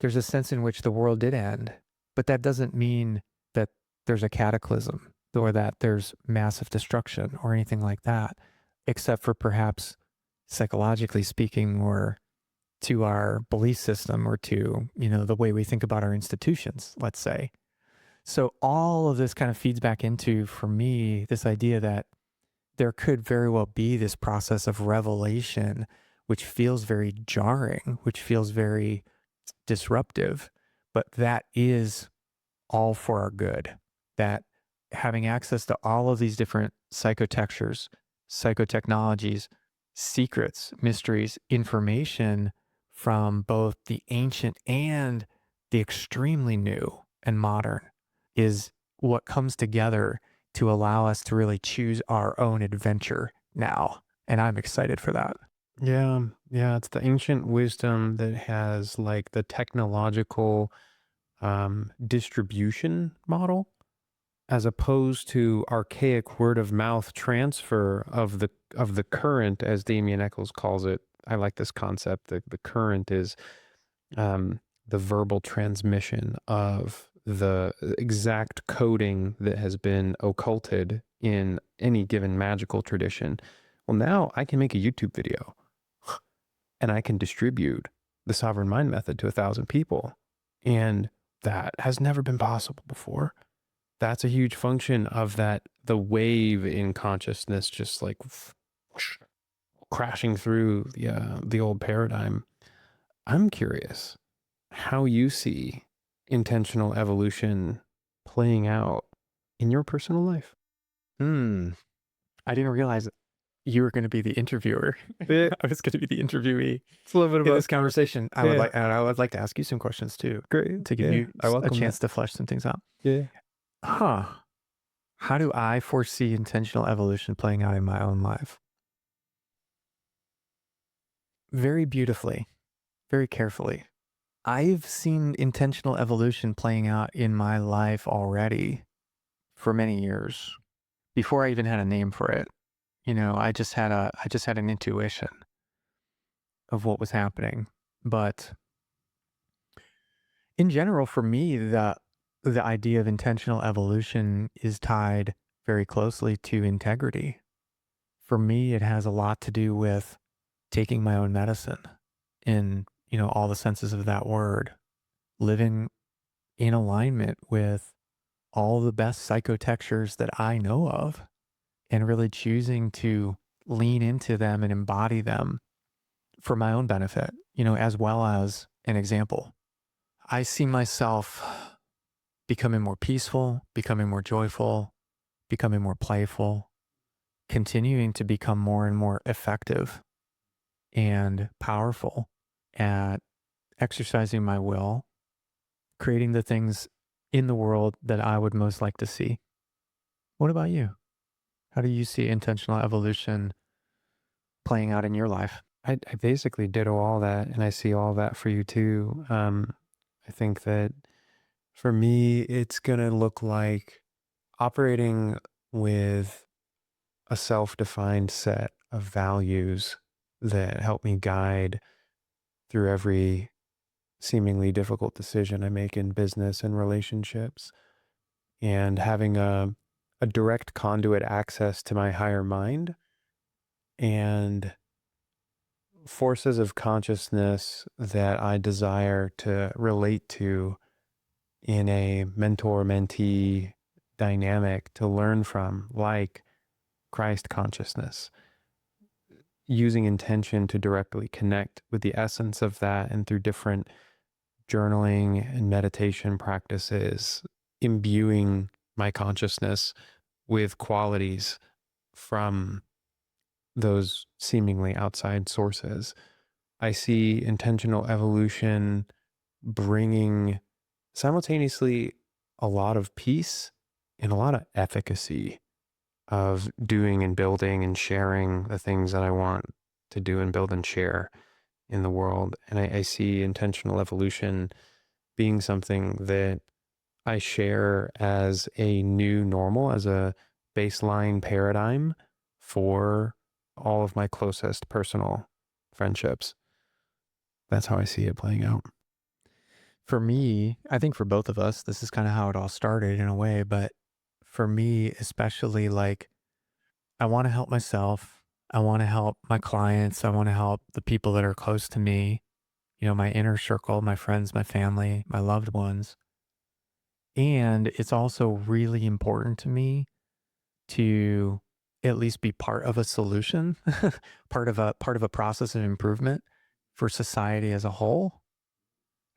There's a sense in which the world did end, but that doesn't mean that there's a cataclysm or that there's massive destruction or anything like that, except for perhaps psychologically speaking, or to our belief system, or to, the way we think about our institutions, let's say. So all of this kind of feeds back into, for me, this idea that there could very well be this process of revelation, which feels very jarring, which feels very disruptive, but that is all for our good. That having access to all of these different psychotextures, psychotechnologies, secrets, mysteries, information from both the ancient and the extremely new and modern is what comes together to allow us to really choose our own adventure now. And I'm excited for that. Yeah, yeah, it's the ancient wisdom that has like the technological distribution model, as opposed to archaic word of mouth transfer of the current, as Damien Eccles calls it. I like this concept. The current is the verbal transmission of the exact coding that has been occulted in any given magical tradition. Well, now I can make a YouTube video and I can distribute the sovereign mind method to 1,000 people. And that has never been possible before. That's a huge function of that, the wave in consciousness, just like crashing through the old paradigm. I'm curious how you see intentional evolution playing out in your personal life. I didn't realize you were going to be the interviewer. Yeah. I was going to be the interviewee It's a little bit in about this conversation. I would like to ask you some questions too, great to give you I a welcome chance to flesh some things out. that. How do I foresee intentional evolution playing out in my own life? Very beautifully, very carefully. I've seen intentional evolution playing out in my life already for many years before I even had a name for it. I just had an intuition of what was happening. But in general, for me, the idea of intentional evolution is tied very closely to integrity. For me, it has a lot to do with taking my own medicine in, all the senses of that word, living in alignment with all the best psychotextures that I know of, and really choosing to lean into them and embody them for my own benefit, as well as an example. I see myself becoming more peaceful, becoming more joyful, becoming more playful, continuing to become more and more effective and powerful at exercising my will, creating the things in the world that I would most like to see. What about you? How do you see intentional evolution playing out in your life? I basically ditto all that, and I see all that for you too. I think that for me, it's going to look like operating with a self-defined set of values that help me guide through every seemingly difficult decision I make in business and relationships, and having a direct conduit access to my higher mind and forces of consciousness that I desire to relate to in a mentor-mentee dynamic to learn from, like Christ consciousness, using intention to directly connect with the essence of that, and through different journaling and meditation practices, imbuing my consciousness with qualities from those seemingly outside sources. I see intentional evolution bringing simultaneously a lot of peace and a lot of efficacy of doing and building and sharing the things that I want to do and build and share in the world. And I see intentional evolution being something that I share as a new normal, as a baseline paradigm for all of my closest personal friendships. That's how I see it playing out. For me, I think for both of us, this is kind of how it all started in a way, but for me, especially like I want to help myself. I want to help my clients. I want to help the people that are close to me, my inner circle, my friends, my family, my loved ones. And it's also really important to me to at least be part of a solution, part of a process of improvement for society as a whole.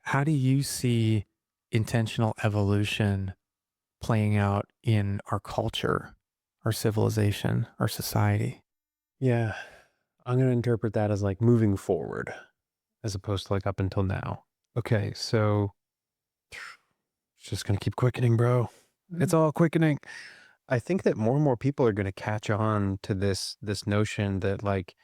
How do you see intentional evolution playing out in our culture, our civilization, our society? Yeah. I'm going to interpret that as like moving forward as opposed to like up until now. Okay. So it's just going to keep quickening, bro. It's all quickening. I think that more and more people are going to catch on to this notion that like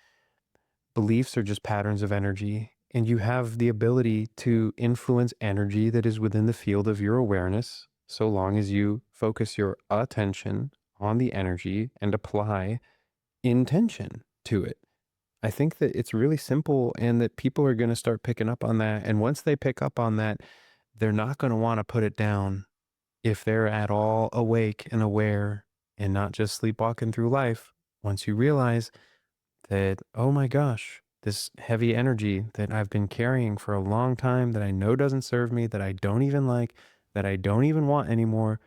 beliefs are just patterns of energy, and you have the ability to influence energy that is within the field of your awareness, so long as you focus your attention on the energy and apply intention to it. I think that it's really simple and that people are going to start picking up on that. And once they pick up on that, they're not going to want to put it down if they're at all awake and aware and not just sleepwalking through life. Once you realize that, oh my gosh, this heavy energy that I've been carrying for a long time that I know doesn't serve me, that I don't even like, that I don't even want anymore,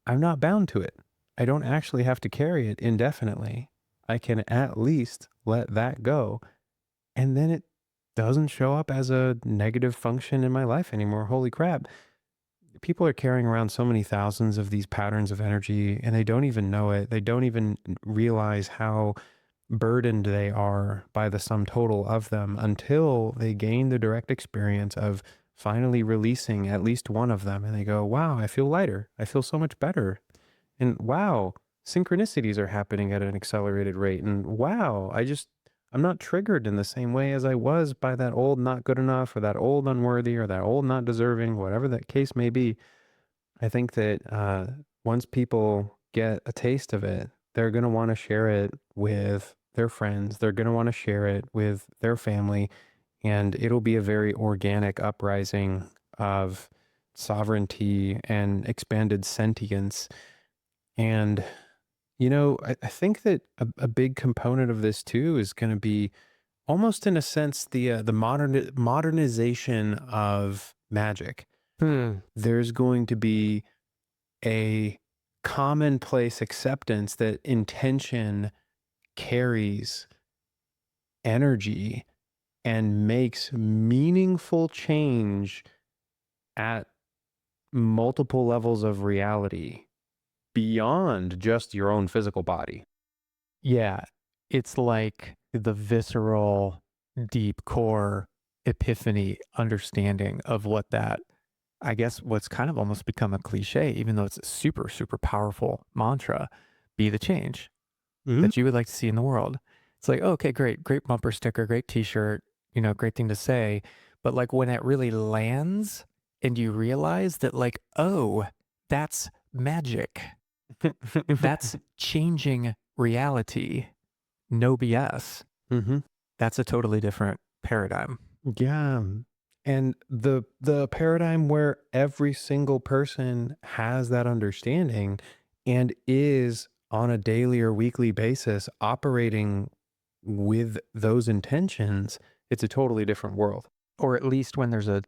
I'm not bound to it. I don't actually have to carry it indefinitely. I can at least let that go. And then it doesn't show up as a negative function in my life anymore. Holy crap. People are carrying around so many thousands of these patterns of energy and they don't even know it. They don't even realize how burdened they are by the sum total of them until they gain the direct experience of finally releasing at least one of them. And they go, wow, I feel lighter. I feel so much better. And wow, synchronicities are happening at an accelerated rate. And wow, I'm not triggered in the same way as I was by that old not good enough or that old unworthy or that old not deserving, whatever that case may be. I think that once people get a taste of it, they're going to want to share it with their friends. They're going to want to share it with their family. And it'll be a very organic uprising of sovereignty and expanded sentience. And, I think that a big component of this too is going to be almost in a sense the modernization of magic. There's going to be a commonplace acceptance that intention carries energy and makes meaningful change at multiple levels of reality beyond just your own physical body. Yeah, it's like the visceral, deep core epiphany understanding of what that, I guess, what's kind of almost become a cliche, even though it's a super, super powerful mantra, be the change Mhm. that you would like to see in the world. It's like, okay, great, great bumper sticker, great t-shirt, great thing to say. But like when it really lands and you realize that like, oh, that's magic. That's changing reality. No BS. hmm That's a totally different paradigm. Yeah. And the paradigm where every single person has that understanding and is on a daily or weekly basis operating with those intentions, it's a totally different world. Or at least when there's a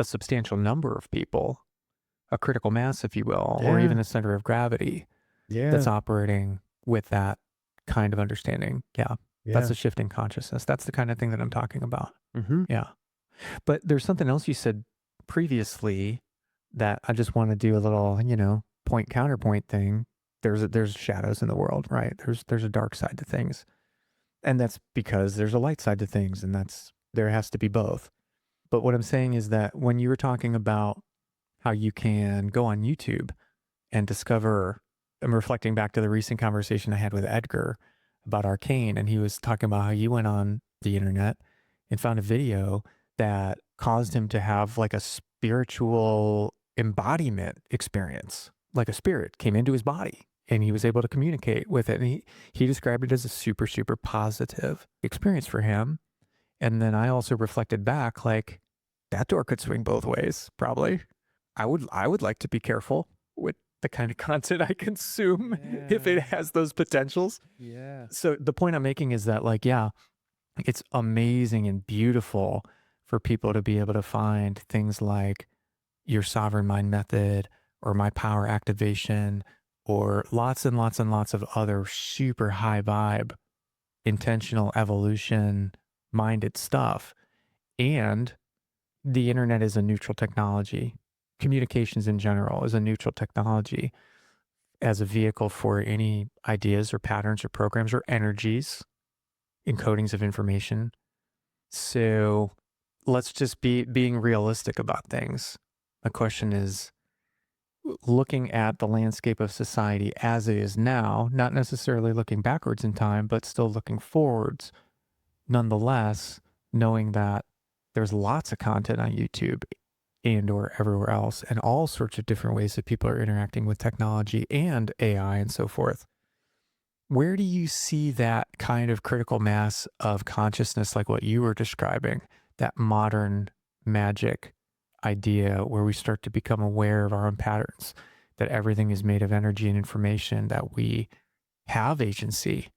substantial number of people, a critical mass, if you will, or Yeah. even a center of gravity Yeah. that's operating with that kind of understanding. Yeah. That's Yeah. a shift in consciousness. That's the kind of thing that I'm talking about. hmm Yeah. But there's something else you said previously that I just want to do a little, point counterpoint thing. There's shadows in the world, right? There's a dark side to things. And that's because there's a light side to things, and there has to be both. But what I'm saying is that when you were talking about how you can go on YouTube and discover, I'm reflecting back to the recent conversation I had with Edgar about Arcane, and he was talking about how you went on the internet and found a video that caused him to have like a spiritual embodiment experience. Like a spirit came into his body and he was able to communicate with it. And he described it as a super, super positive experience for him. And then I also reflected back, like, that door could swing both ways, probably. I would like to be careful with the kind of content I consume if it has those potentials. Yeah. So the point I'm making is that, like, yeah, it's amazing and beautiful for people to be able to find things like your sovereign mind method or my power activation or lots and lots and lots of other super high vibe, intentional evolution minded stuff. And the internet is a neutral technology. Communications in general is a neutral technology as a vehicle for any ideas or patterns or programs or energies, encodings of information. So let's just be being realistic about things. The question is looking at the landscape of society as it is now, not necessarily looking backwards in time, but still looking forwards. Nonetheless, knowing that there's lots of content on YouTube and or everywhere else and all sorts of different ways that people are interacting with technology and AI and so forth. Where do you see that kind of critical mass of consciousness, like what you were describing, that modern magic idea where we start to become aware of our own patterns, that everything is made of energy and information, that we have agency,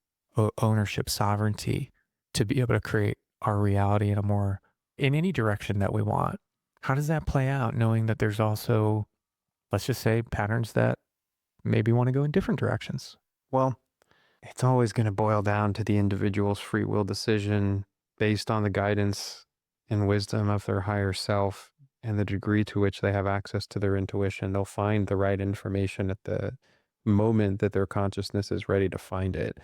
ownership, sovereignty to be able to create our reality in any direction that we want? How does that play out, knowing that there's also, let's just say, patterns that maybe want to go in different directions? Well, it's always going to boil down to the individual's free will decision based on the guidance and wisdom of their higher self and the degree to which they have access to their intuition. They'll find the right information at the moment that their consciousness is ready to find it.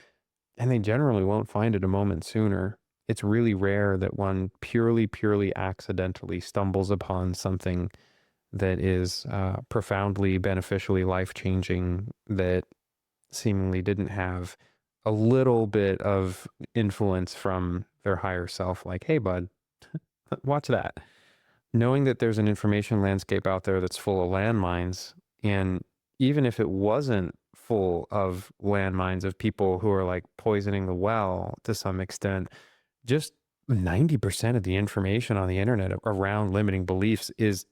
And they generally won't find it a moment sooner. It's really rare that one purely accidentally stumbles upon something that is profoundly beneficially life-changing, that seemingly didn't have a little bit of influence from their higher self, like, hey, bud, watch that. Knowing that there's an information landscape out there that's full of landmines, and even if it wasn't full of landmines of people who are like poisoning the well to some extent, just 90% of the information on the internet around limiting beliefs is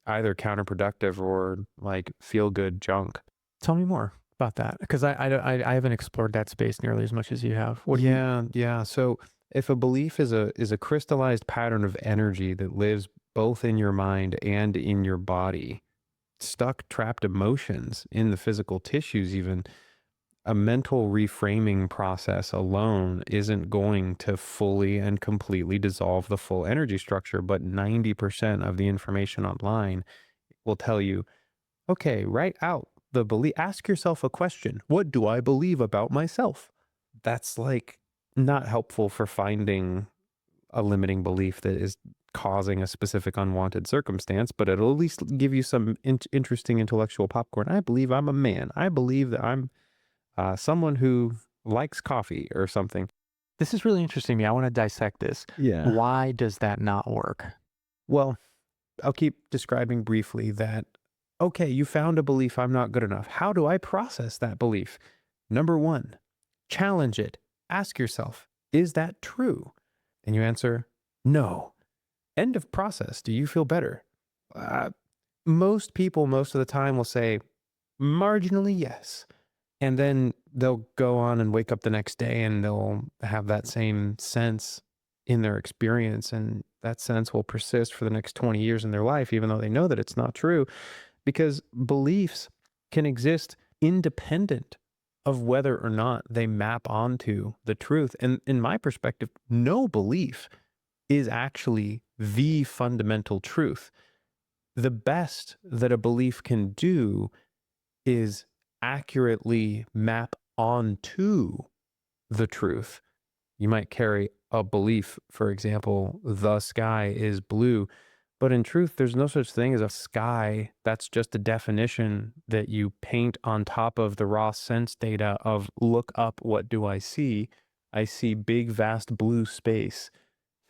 either counterproductive or like feel good junk. Tell me more about that, because I haven't explored that space nearly as much as you have. What do you? Yeah. So if a belief is a crystallized pattern of energy that lives both in your mind and in your body, stuck, trapped emotions in the physical tissues, even a mental reframing process alone isn't going to fully and completely dissolve the full energy structure. But 90% of the information online will tell you, okay, write out the belief. Ask yourself a question. What do I believe about myself? That's like not helpful for finding a limiting belief that is causing a specific unwanted circumstance, but it'll at least give you some interesting intellectual popcorn. I believe I'm a man. I believe that I'm someone who likes coffee or something. This is really interesting to me. I want to dissect this. Yeah. Why does that not work? Well, I'll keep describing briefly that, okay, you found a belief I'm not good enough. How do I process that belief? Number one, challenge it. Ask yourself, is that true? And you answer, no. End of process. Do you feel better? Uh, most people, most of the time, will say, marginally, yes. And then they'll go on and wake up the next day and they'll have that same sense in their experience. And that sense will persist for the next 20 years in their life, even though they know that it's not true, because beliefs can exist independent of whether or not they map onto the truth. And in my perspective, no belief is actually the fundamental truth. The best that a belief can do is accurately map onto the truth. You might carry a belief, for example, the sky is blue, but in truth, there's no such thing as a sky. That's just a definition that you paint on top of the raw sense data of look up, what do I see? I see big, vast blue space.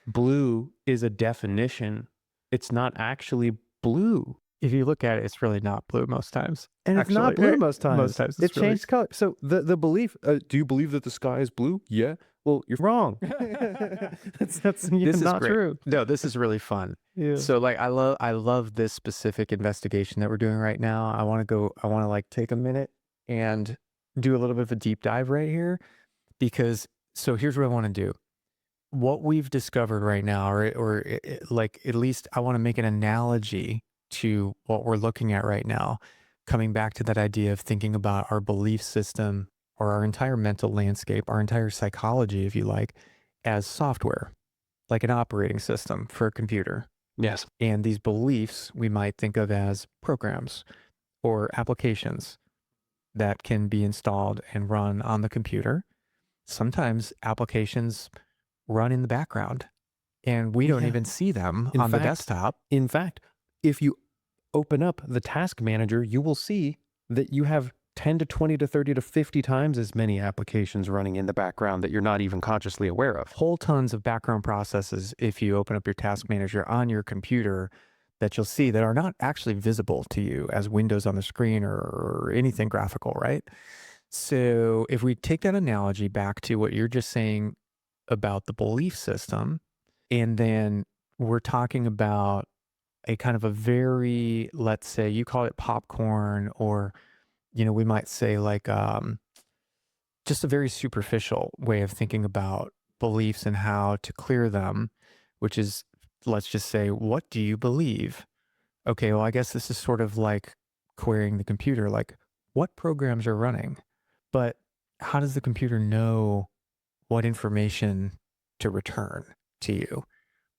blue is a definition. It's not actually blue. If you look at it, it's really not blue most times. And it's not blue most times. Most times It changed color. So the belief, do you believe that the sky is blue? Yeah. Well, you're wrong. That's This is not great. true. No, this is really fun. Yeah. So like I love this specific investigation that we're doing right now. I want to like take a minute and do a little bit of a deep dive right here, because so here's what I want to do. What we've discovered right now, like at least I want to make an analogy to what we're looking at right now, coming back to that idea of thinking about our belief system or our entire mental landscape, our entire psychology, if you like, as software, like an operating system for a computer. Yes. And these beliefs we might think of as programs or applications that can be installed and run on the computer. Sometimes applications run in the background and we don't even see them on the desktop. In fact, if you open up the task manager, you will see that you have 10 to 20 to 30 to 50 times as many applications running in the background that you're not even consciously aware of. Whole tons of background processes, if you open up your task manager on your computer, that you'll see that are not actually visible to you as windows on the screen or anything graphical, right? So if we take that analogy back to what you're just saying about the belief system, and then we're talking about a kind of a very, let's say you call it popcorn, or, we might say like just a very superficial way of thinking about beliefs and how to clear them, which is, let's just say, what do you believe? Okay, well, I guess this is sort of like querying the computer, like what programs are running, but how does the computer know what information to return to you,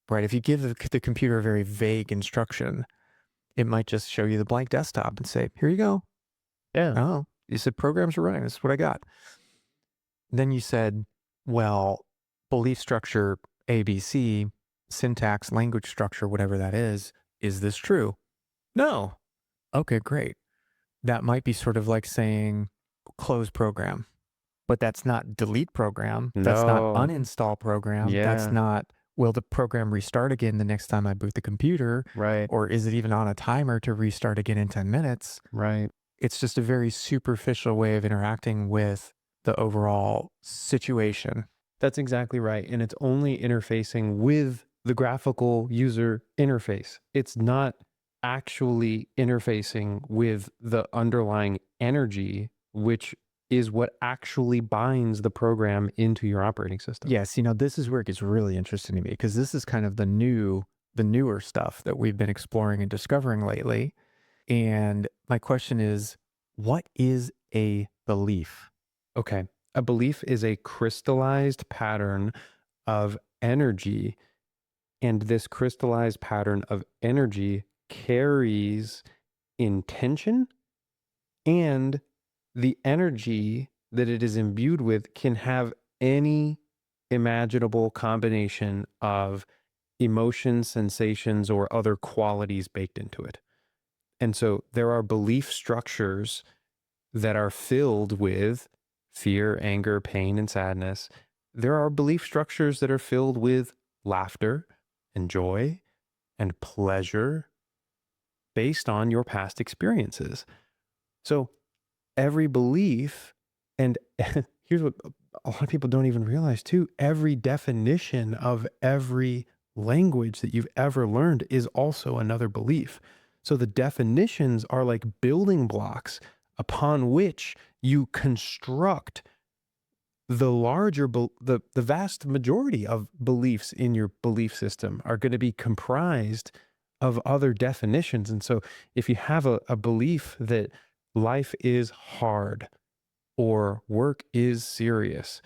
right? If you give the computer a very vague instruction, it might just show you the blank desktop and say, here you go. Yeah. Oh, you said programs are running. This is what I got. Then you said, well, belief structure ABC, syntax, language structure, whatever that is this true? No. Okay, great. That might be sort of like saying close program, but that's not delete program. That's not uninstall program. Yeah. That's not, will the program restart again the next time I boot the computer? Right. Or is it even on a timer to restart again in 10 minutes? Right. It's just a very superficial way of interacting with the overall situation. That's exactly right. And it's only interfacing with the graphical user interface. It's not actually interfacing with the underlying energy, which is what actually binds the program into your operating system. Yes, this is where it gets really interesting to me, because this is kind of the newer stuff that we've been exploring and discovering lately. And my question is, what is a belief? Okay. A belief is a crystallized pattern of energy. And this crystallized pattern of energy carries intention, and the energy that it is imbued with can have any imaginable combination of emotions, sensations, or other qualities baked into it. And so there are belief structures that are filled with fear, anger, pain, and sadness. There are belief structures that are filled with laughter and joy and pleasure based on your past experiences. So every belief, and here's what a lot of people don't even realize too, every definition of every language that you've ever learned is also another belief. So the definitions are like building blocks upon which you construct the larger, the vast majority of beliefs in your belief system are going to be comprised of other definitions. And so if you have a belief that life is hard or work is serious,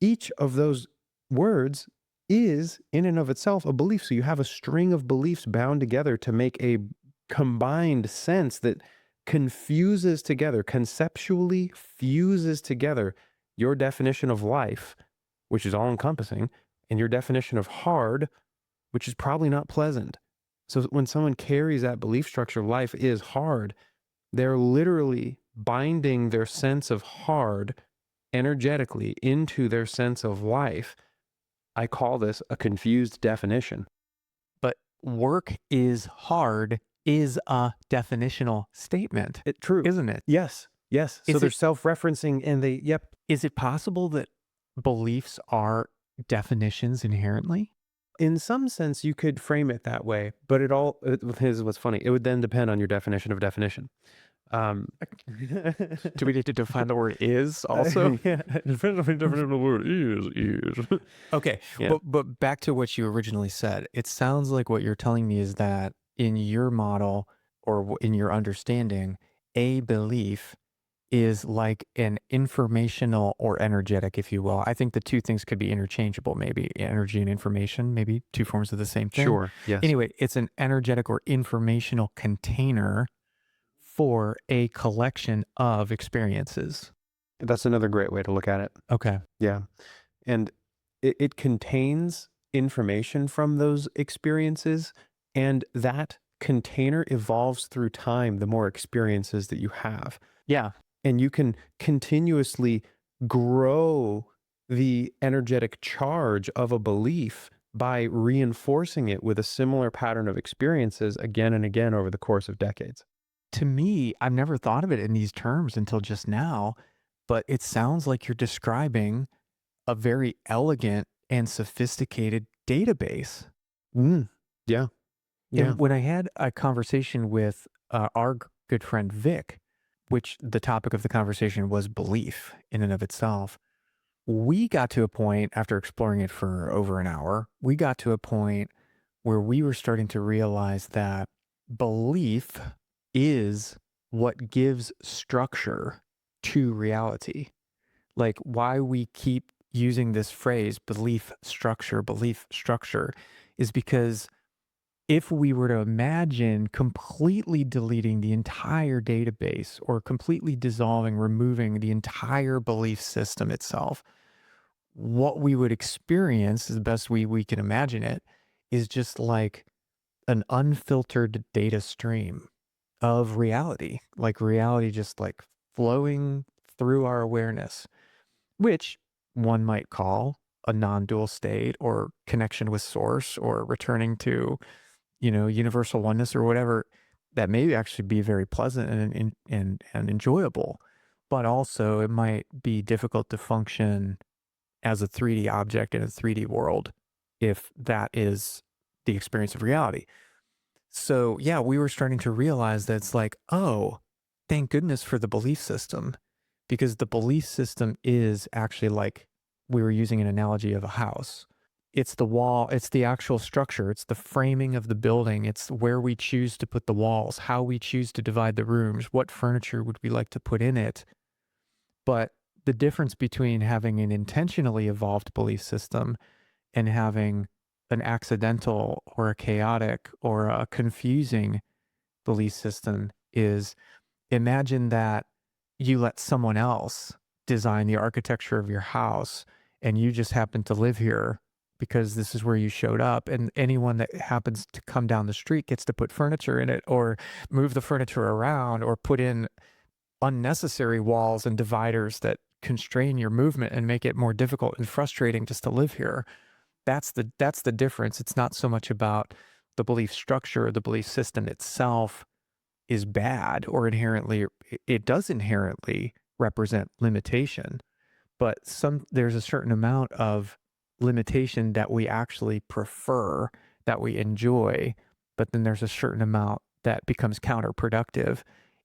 each of those words is in and of itself a belief. So you have a string of beliefs bound together to make a combined sense that confuses together, conceptually fuses together your definition of life, which is all encompassing, and your definition of hard, which is probably not pleasant. So when someone carries that belief structure, life is hard, they're literally binding their sense of hard energetically into their sense of life. I call this a confused definition. But work is hard is a definitional statement, True. isn't it? Yes. Yes. So Is they're it self-referencing and yep. is it possible that beliefs are definitions inherently? In some sense, you could frame it that way, but here's what's funny. It would then depend on your definition of definition. Um, Do we need to define the word is also? yeah, depends on the definition of the word is. Okay, Yeah. but back to what you originally said. It sounds like what you're telling me is that in your model or in your understanding, a belief is like an informational or energetic, if you will. I think the two things could be interchangeable, maybe energy and information, maybe two forms of the same thing. Sure. Yes. Anyway, it's an energetic or informational container for a collection of experiences. That's another great way to look at it. Okay. Yeah. And it contains information from those experiences, and that container evolves through time the more experiences that you have. Yeah. And you can continuously grow the energetic charge of a belief by reinforcing it with a similar pattern of experiences again and again over the course of decades. To me, I've never thought of it in these terms until just now, but it sounds like you're describing a very elegant and sophisticated database. Mm, yeah. Yeah. And when I had a conversation with our good friend Vic, which the topic of the conversation was belief in and of itself, we got to a point after exploring it for over an hour, we got to a point where we were starting to realize that belief is what gives structure to reality. Like why we keep using this phrase, belief structure, is because if we were to imagine completely deleting the entire database or completely dissolving, removing the entire belief system itself, what we would experience, as best we can imagine it, is just like an unfiltered data stream of reality, like reality just like flowing through our awareness, which one might call a non-dual state or connection with source or returning to, universal oneness or whatever. That may actually be very pleasant and enjoyable, but also it might be difficult to function as a 3D object in a 3D world if that is the experience of reality. So yeah, we were starting to realize that it's like, oh, thank goodness for the belief system, because the belief system is actually like, we were using an analogy of a house. It's the wall, it's the actual structure, it's the framing of the building, it's where we choose to put the walls, how we choose to divide the rooms, what furniture would we like to put in it. But the difference between having an intentionally evolved belief system and having an accidental or a chaotic or a confusing belief system is, imagine that you let someone else design the architecture of your house and you just happen to live here because this is where you showed up, and anyone that happens to come down the street gets to put furniture in it or move the furniture around or put in unnecessary walls and dividers that constrain your movement and make it more difficult and frustrating just to live here. That's the difference. It's not so much about the belief structure, the belief system itself is bad or inherently, it does inherently represent limitation, but there's a certain amount of limitation that we actually prefer, that we enjoy, but then there's a certain amount that becomes counterproductive.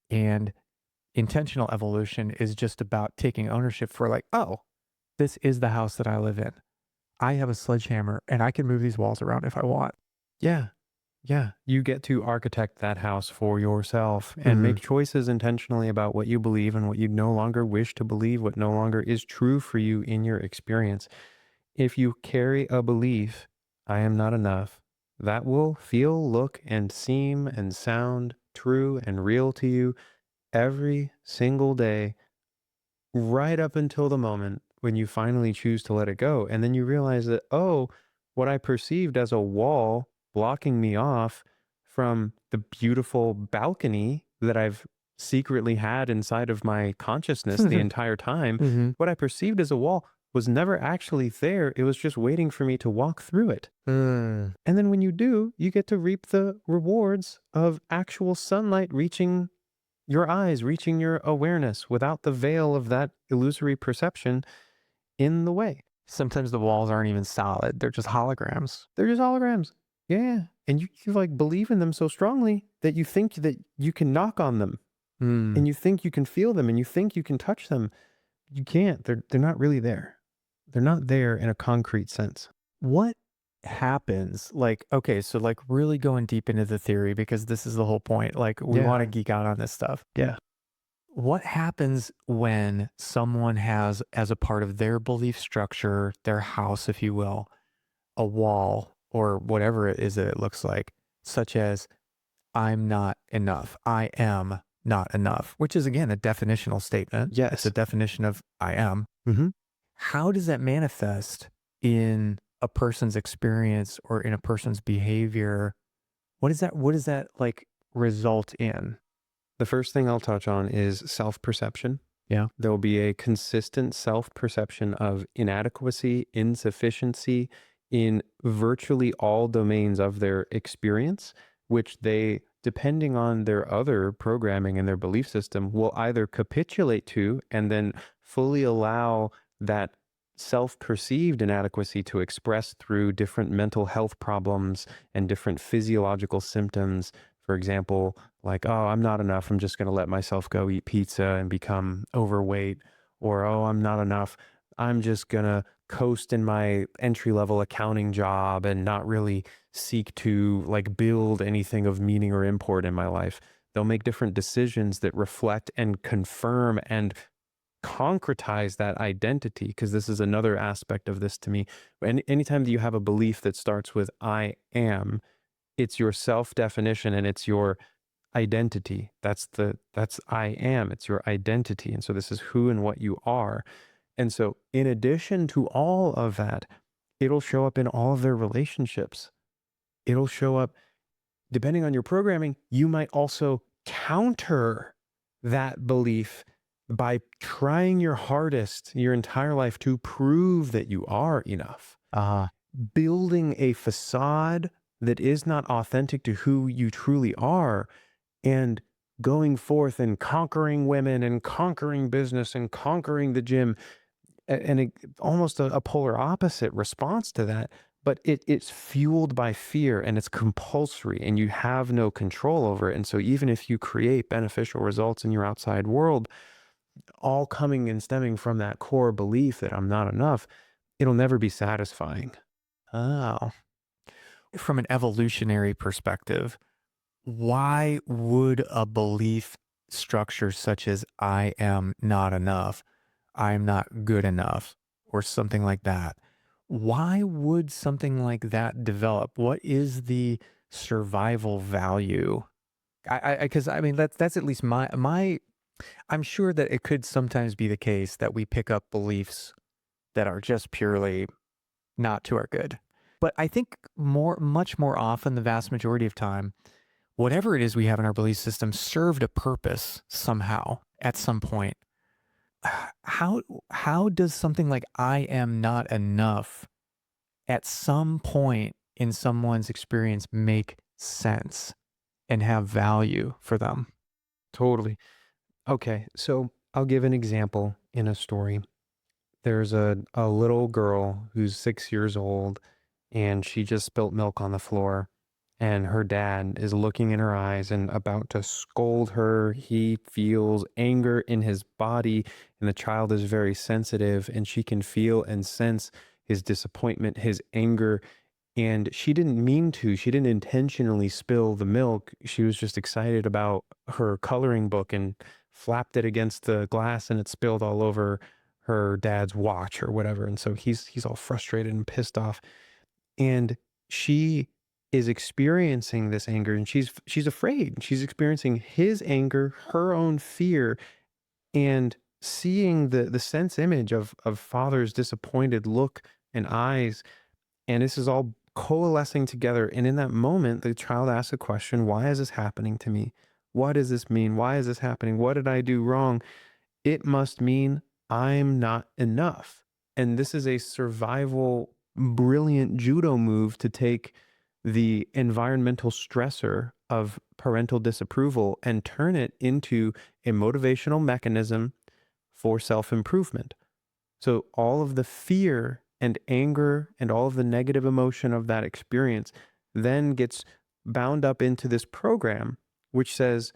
And intentional evolution is just about taking ownership for like, oh, this is the house that I live in. I have a sledgehammer and I can move these walls around if I want. Yeah. Yeah. You get to architect that house for yourself and make choices intentionally about what you believe and what you no longer wish to believe, what no longer is true for you in your experience. If you carry a belief, I am not enough, that will feel, look, and seem and sound true and real to you every single day, right up until the moment when you finally choose to let it go. And then you realize that, oh, what I perceived as a wall blocking me off from the beautiful balcony that I've secretly had inside of my consciousness the entire time, Mhm. what I perceived as a wall was never actually there. It was just waiting for me to walk through it. Mm. And then when you do, you get to reap the rewards of actual sunlight reaching your eyes, reaching your awareness without the veil of that illusory perception in the way. Sometimes the walls aren't even solid. They're just holograms. They're just holograms. Yeah. And you like believe in them so strongly that you think that you can knock on them Mm. and you think you can feel them and you think you can touch them. You can't. They're not really there. They're not there in a concrete sense. What happens? Like, okay, so like really going deep into the theory because this is the whole point. Like, we Yeah. want to geek out on this stuff. Yeah. What happens when someone has, as a part of their belief structure, their house, if you will, a wall or whatever it is that it looks like, such as I'm not enough. I am not enough, which is again a definitional statement. Yes. It's a definition of I am. Mm-hmm. How does that manifest in a person's experience or in a person's behavior? What does that like result in? The first thing I'll touch on is self-perception. Yeah. There will be a consistent self-perception of inadequacy, insufficiency in virtually all domains of their experience, which they, depending on their other programming and their belief system, will either capitulate to and then fully allow that self-perceived inadequacy to express through different mental health problems and different physiological symptoms. For example, like, oh, I'm not enough. I'm just going to let myself go eat pizza and become overweight. Or, oh, I'm not enough. I'm just going to coast in my entry-level accounting job and not really seek to like build anything of meaning or import in my life. They'll make different decisions that reflect and confirm and concretize that identity, because this is another aspect of this to me. Anytime that you have a belief that starts with I am, it's your self-definition and it's your identity. That's I am. It's your identity. And so this is who and what you are. And so in addition to all of that, it'll show up in all of their relationships. It'll show up depending on your programming. You might also counter that belief by trying your hardest your entire life to prove that you are enough. Building a facade that is not authentic to who you truly are, and going forth and conquering women and conquering business and conquering the gym, and almost a polar opposite response to that. But it's fueled by fear and it's compulsory and you have no control over it. And so even if you create beneficial results in your outside world, all coming and stemming from that core belief that I'm not enough, it'll never be satisfying. Oh. From an evolutionary perspective, why would a belief structure such as I am not enough, I'm not good enough, or something like that, why would something like that develop? What is the survival value? Because I mean, that's at least my, I'm sure that it could sometimes be the case that we pick up beliefs that are just purely not to our good. But I think much more often, the vast majority of time, whatever it is we have in our belief system served a purpose somehow at some point. How does something like I am not enough at some point in someone's experience make sense and have value for them? Totally. Okay, so I'll give an example in a story. There's a little girl who's 6 years old and she just spilt milk on the floor. And her dad is looking in her eyes and about to scold her. He feels anger in his body, and the child is very sensitive, and she can feel and sense his disappointment, his anger. And she didn't mean to, she didn't intentionally spill the milk. She was just excited about her coloring book and flapped it against the glass and it spilled all over her dad's watch or whatever. And so he's all frustrated and pissed off. And she is experiencing this anger and she's afraid. She's experiencing his anger, her own fear, and seeing the sense image of father's disappointed look and eyes. And this is all coalescing together. And in that moment, the child asks a question: why is this happening to me? What does this mean? Why is this happening? What did I do wrong? It must mean I'm not enough. And this is a survival, brilliant judo move to take the environmental stressor of parental disapproval and turn it into a motivational mechanism for self-improvement. So all of the fear and anger and all of the negative emotion of that experience then gets bound up into this program, which says,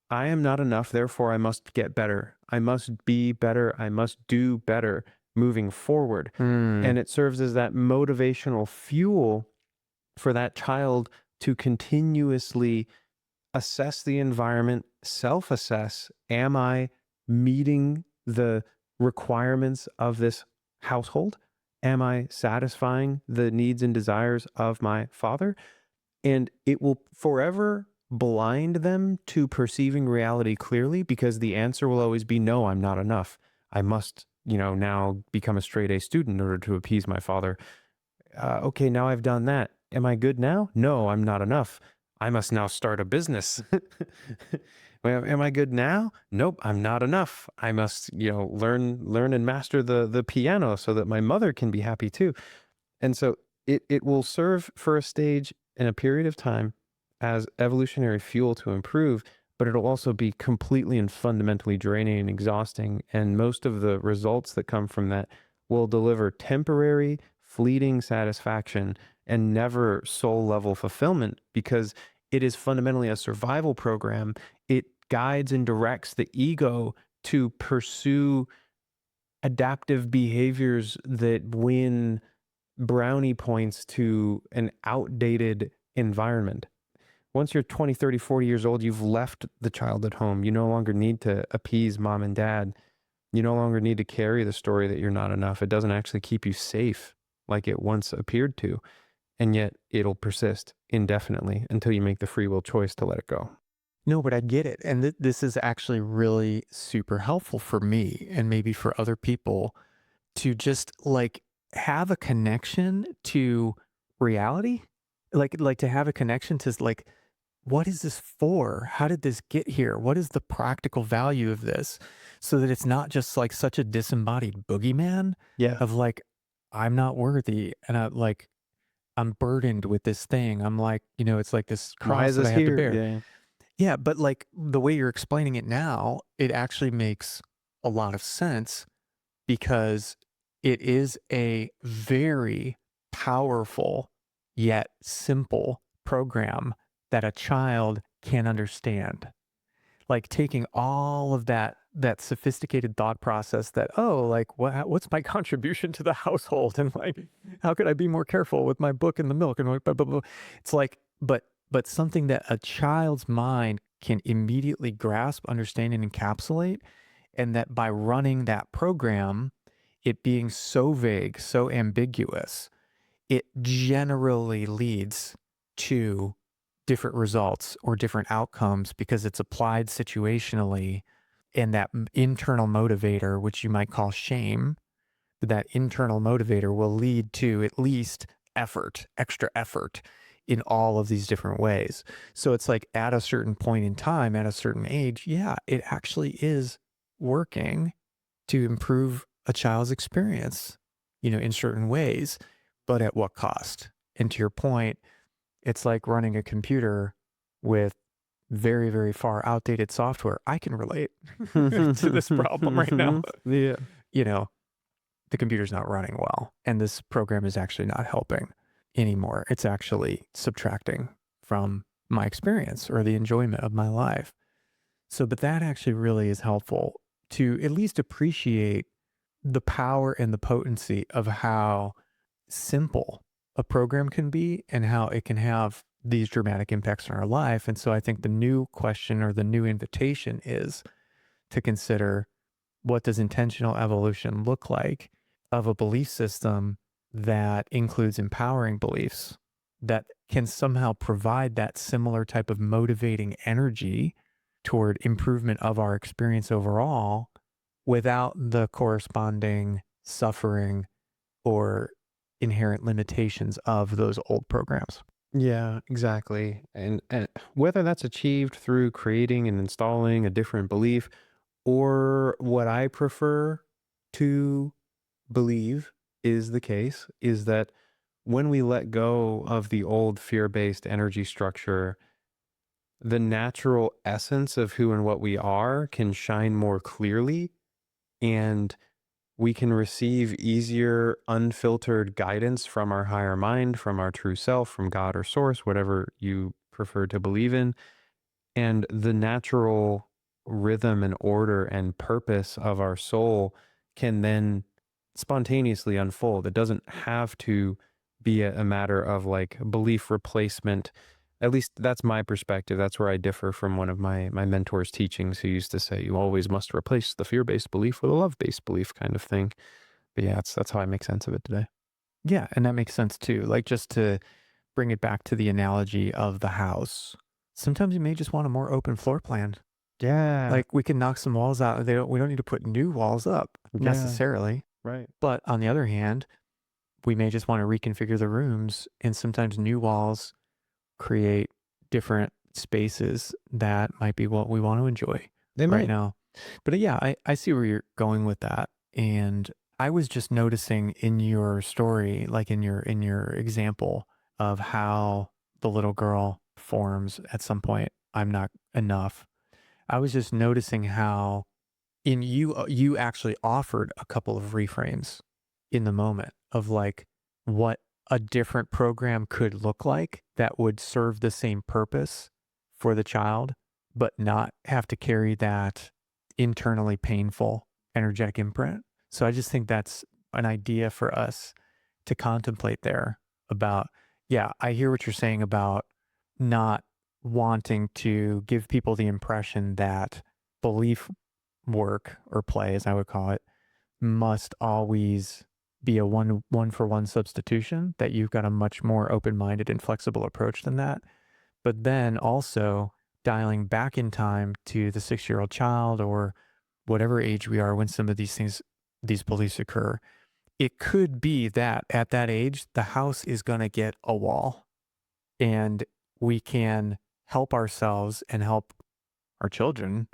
I am not enough, therefore I must get better. I must be better. I must do better moving forward. Hmm. And it serves as that motivational fuel for that child to continuously assess the environment, self-assess. Am I meeting the requirements of this household? Am I satisfying the needs and desires of my father? And it will forever blind them to perceiving reality clearly, because the answer will always be, no, I'm not enough. I must, now become a straight A student in order to appease my father. Okay, now I've done that. Am I good now? No, I'm not enough. I must now start a business. Well, am I good now? Nope, I'm not enough. I must, learn and master the piano so that my mother can be happy too. And so it will serve for a stage in a period of time as evolutionary fuel to improve, but it'll also be completely and fundamentally draining and exhausting. And most of the results that come from that will deliver temporary, fleeting satisfaction and never soul level fulfillment, because it is fundamentally a survival program. It guides and directs the ego to pursue adaptive behaviors that win brownie points to an outdated environment. Once you're 20, 30, 40 years old, you've left the child at home. You no longer need to appease mom and dad. You no longer need to carry the story that you're not enough. It doesn't actually keep you safe like it once appeared to. And yet it'll persist indefinitely until you make the free will choice to let it go. No, but I get it. And this is actually really super helpful for me and maybe for other people to just like have a connection to reality. Like to have a connection to like, what is this for? How did this get here? What is the practical value of this? So that it's not just like such a disembodied boogeyman Yeah. of like, I'm not worthy. And I'm burdened with this thing. I'm like, it's like this Why cross is that I this have to here? bear. Yeah. Yeah, but like the way you're explaining it now, it actually makes a lot of sense because it is a very powerful yet simple program that a child can understand. Like taking all of that sophisticated thought process that, oh, like what's my contribution to the household, and like how could I be more careful with my book and the milk and like, blah, blah, blah. It's like, but something that a child's mind can immediately grasp, understand, and encapsulate, and that by running that program, it being so vague, so ambiguous, it generally leads to different results or different outcomes because it's applied situationally. And that internal motivator, which you might call shame, that internal motivator will lead to at least effort, extra effort in all of these different ways. So it's like at a certain point in time, at a certain age, yeah, it actually is working to improve a child's experience, in certain ways, but at what cost? And to your point, it's like running a computer with very, very far outdated software. I can relate to this problem right now. Yeah. You know, the computer's not running well, and this program is actually not helping anymore. It's actually subtracting from my experience or the enjoyment of my life. So, but that actually really is helpful to at least appreciate the power and the potency of how simple a program can be and how it can have these dramatic impacts on our life. And so I think the new question or the new invitation is to consider, what does intentional evolution look like of a belief system that includes empowering beliefs that can somehow provide that similar type of motivating energy toward improvement of our experience overall without the corresponding suffering or inherent limitations of those old programs. Yeah, exactly. And whether that's achieved through creating and installing a different belief, or what I prefer to believe is the case is that when we let go of the old fear-based energy structure, the natural essence of who and what we are can shine more clearly, and we can receive easier, unfiltered guidance from our higher mind, from our true self, from God or source, whatever you prefer to believe in. And the natural rhythm and order and purpose of our soul can then spontaneously unfold. It doesn't have to be a matter of like belief replacement. At least that's my perspective. That's where I differ from one of my mentor's teachings, who used to say you always must replace the fear-based belief with a love-based belief kind of thing. But yeah, that's how I make sense of it today. Yeah, and that makes sense too. Like, just to bring it back to the analogy of the house, sometimes you may just want a more open floor plan. Yeah. Like, we can knock some walls out. We don't need to put new walls up Yeah. necessarily. Right. But on the other hand, we may just want to reconfigure the rooms, and sometimes new walls create different spaces that might be what we want to enjoy They right might. now. But yeah, I see where you're going with that. And I was just noticing in your story, like in your example of how the little girl forms at some point, I'm not enough. I was just noticing how in you, you actually offered a couple of reframes in the moment of like what a different program could look like that would serve the same purpose for the child, but not have to carry that internally painful energetic imprint. So I just think that's an idea for us to contemplate there about, yeah, I hear what you're saying about not wanting to give people the impression that belief work or play, as I would call it, must always be a one for one substitution, that you've got a much more open-minded and flexible approach than that. But then also dialing back in time to the 6-year-old child or whatever age we are when some of these things, these beliefs occur. It could be that at that age, the house is going to get a wall, and we can help ourselves and help our children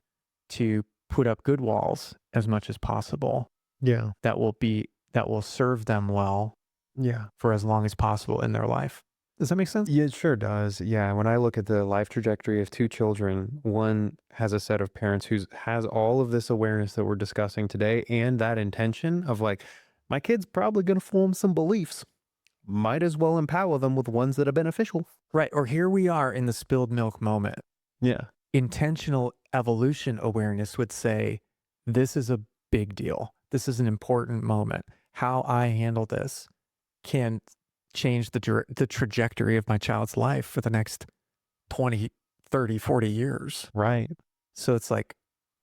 to put up good walls as much as possible Yeah. that will serve them well Yeah. for as long as possible in their life. Does that make sense? Yeah, it sure does. Yeah, when I look at the life trajectory of two children, one has a set of parents who has all of this awareness that we're discussing today and that intention of like, my kid's probably going to form some beliefs. Might as well empower them with ones that are beneficial. Right. Or here we are in the spilled milk moment. Yeah. Intentional evolution awareness would say, this is a big deal. This is an important moment. How I handle this can change the trajectory of my child's life for the next 20, 30, 40 years. Right. So it's like,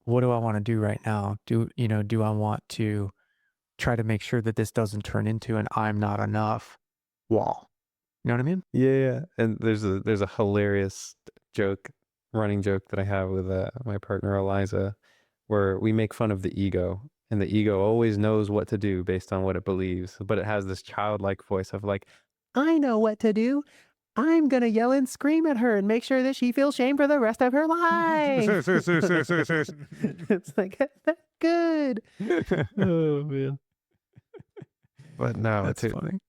what do I want to do right now? Do I want to try to make sure that this doesn't turn into an I'm not enough wall? You know what I mean? Yeah. And there's a hilarious joke, running joke that I have with my partner Eliza, where we make fun of the ego. And the ego always knows what to do based on what it believes, but it has this childlike voice of like, I know what to do. I'm going to yell and scream at her and make sure that she feels shame for the rest of her life. It's like, that's good. Oh, man. But no, That's funny.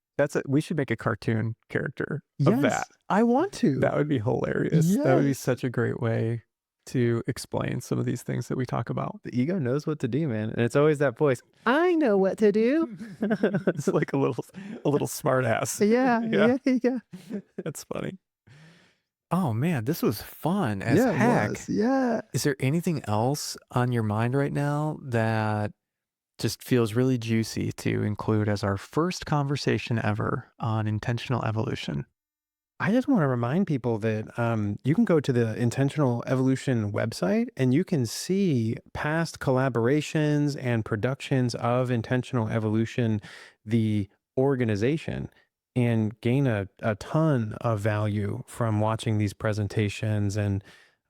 We should make a cartoon character of that. I want to. That would be hilarious. That would be Yes. such a great way to explain some of these things that we talk about. The ego knows what to do, man. And it's always that voice. I know what to do. It's like a little smart ass. Yeah. That's funny. Oh man, this was fun as heck. Yeah. Is there anything else on your mind right now that just feels really juicy to include as our first conversation ever on intentional evolution? I just want to remind people that you can go to the Intentional Evolution website and you can see past collaborations and productions of Intentional Evolution, the organization, and gain a ton of value from watching these presentations. And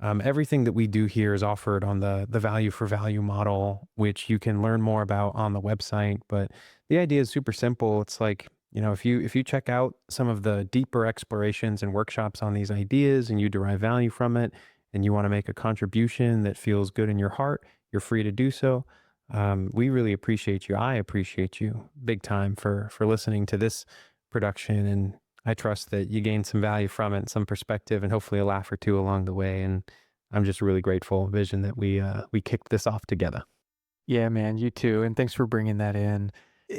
everything that we do here is offered on the value for value model, which you can learn more about on the website. But the idea is super simple. It's like, if you check out some of the deeper explorations and workshops on these ideas and you derive value from it and you want to make a contribution that feels good in your heart, you're free to do so. We really appreciate you. I appreciate you big time for listening to this production, and I trust that you gained some value from it, some perspective, and hopefully a laugh or two along the way. And I'm just really grateful, Vision, that we kicked this off together. Yeah, man, you too. And thanks for bringing that in.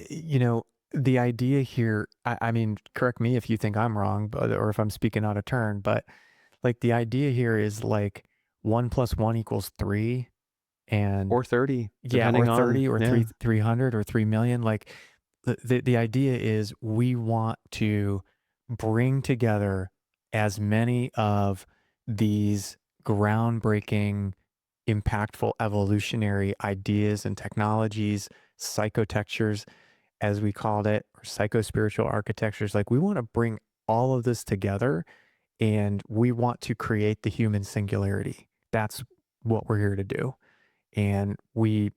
You know, the idea here, I mean, correct me if you think I'm wrong, but, or if I'm speaking out of turn, but like the idea here is like 1 + 1 = 3. And Or 30, yeah, or depending on, 30 or yeah. 300 or 3 million. Like the idea is we want to bring together as many of these groundbreaking, impactful evolutionary ideas and technologies, psychotectures, as we called it, or psycho-spiritual architectures. Like we want to bring all of this together and we want to create the human singularity. That's what we're here to do. And we,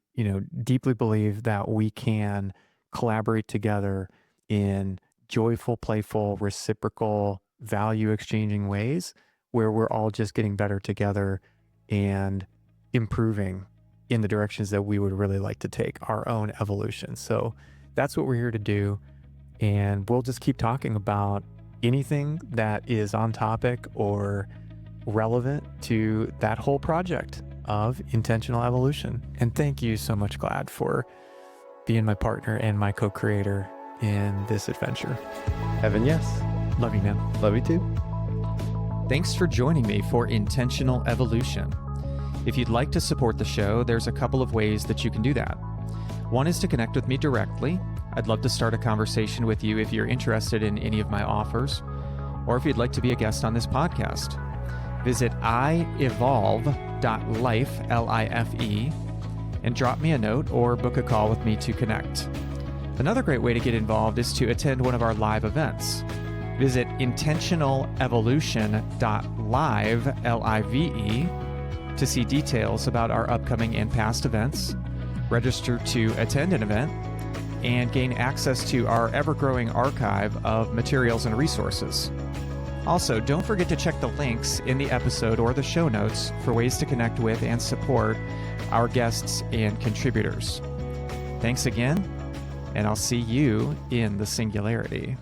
deeply believe that we can collaborate together in joyful, playful, reciprocal, value exchanging ways where we're all just getting better together and improving in the directions that we would really like to take our own evolution. So that's what we're here to do. And we'll just keep talking about anything that is on topic or relevant to that whole project of intentional evolution. And thank you so much, Glad, for being my partner and my co-creator in this adventure. Evan, yes. Love you, man. Love you too. Thanks for joining me for Intentional Evolution. If you'd like to support the show, there's a couple of ways that you can do that. One is to connect with me directly. I'd love to start a conversation with you if you're interested in any of my offers, or if you'd like to be a guest on this podcast. Visit ievolve.life, L-I-F-E, and drop me a note or book a call with me to connect. Another great way to get involved is to attend one of our live events. Visit intentionalevolution.live, L-I-V-E, to see details about our upcoming and past events, register to attend an event, and gain access to our ever-growing archive of materials and resources. Also, don't forget to check the links in the episode or the show notes for ways to connect with and support our guests and contributors. Thanks again, and I'll see you in the singularity.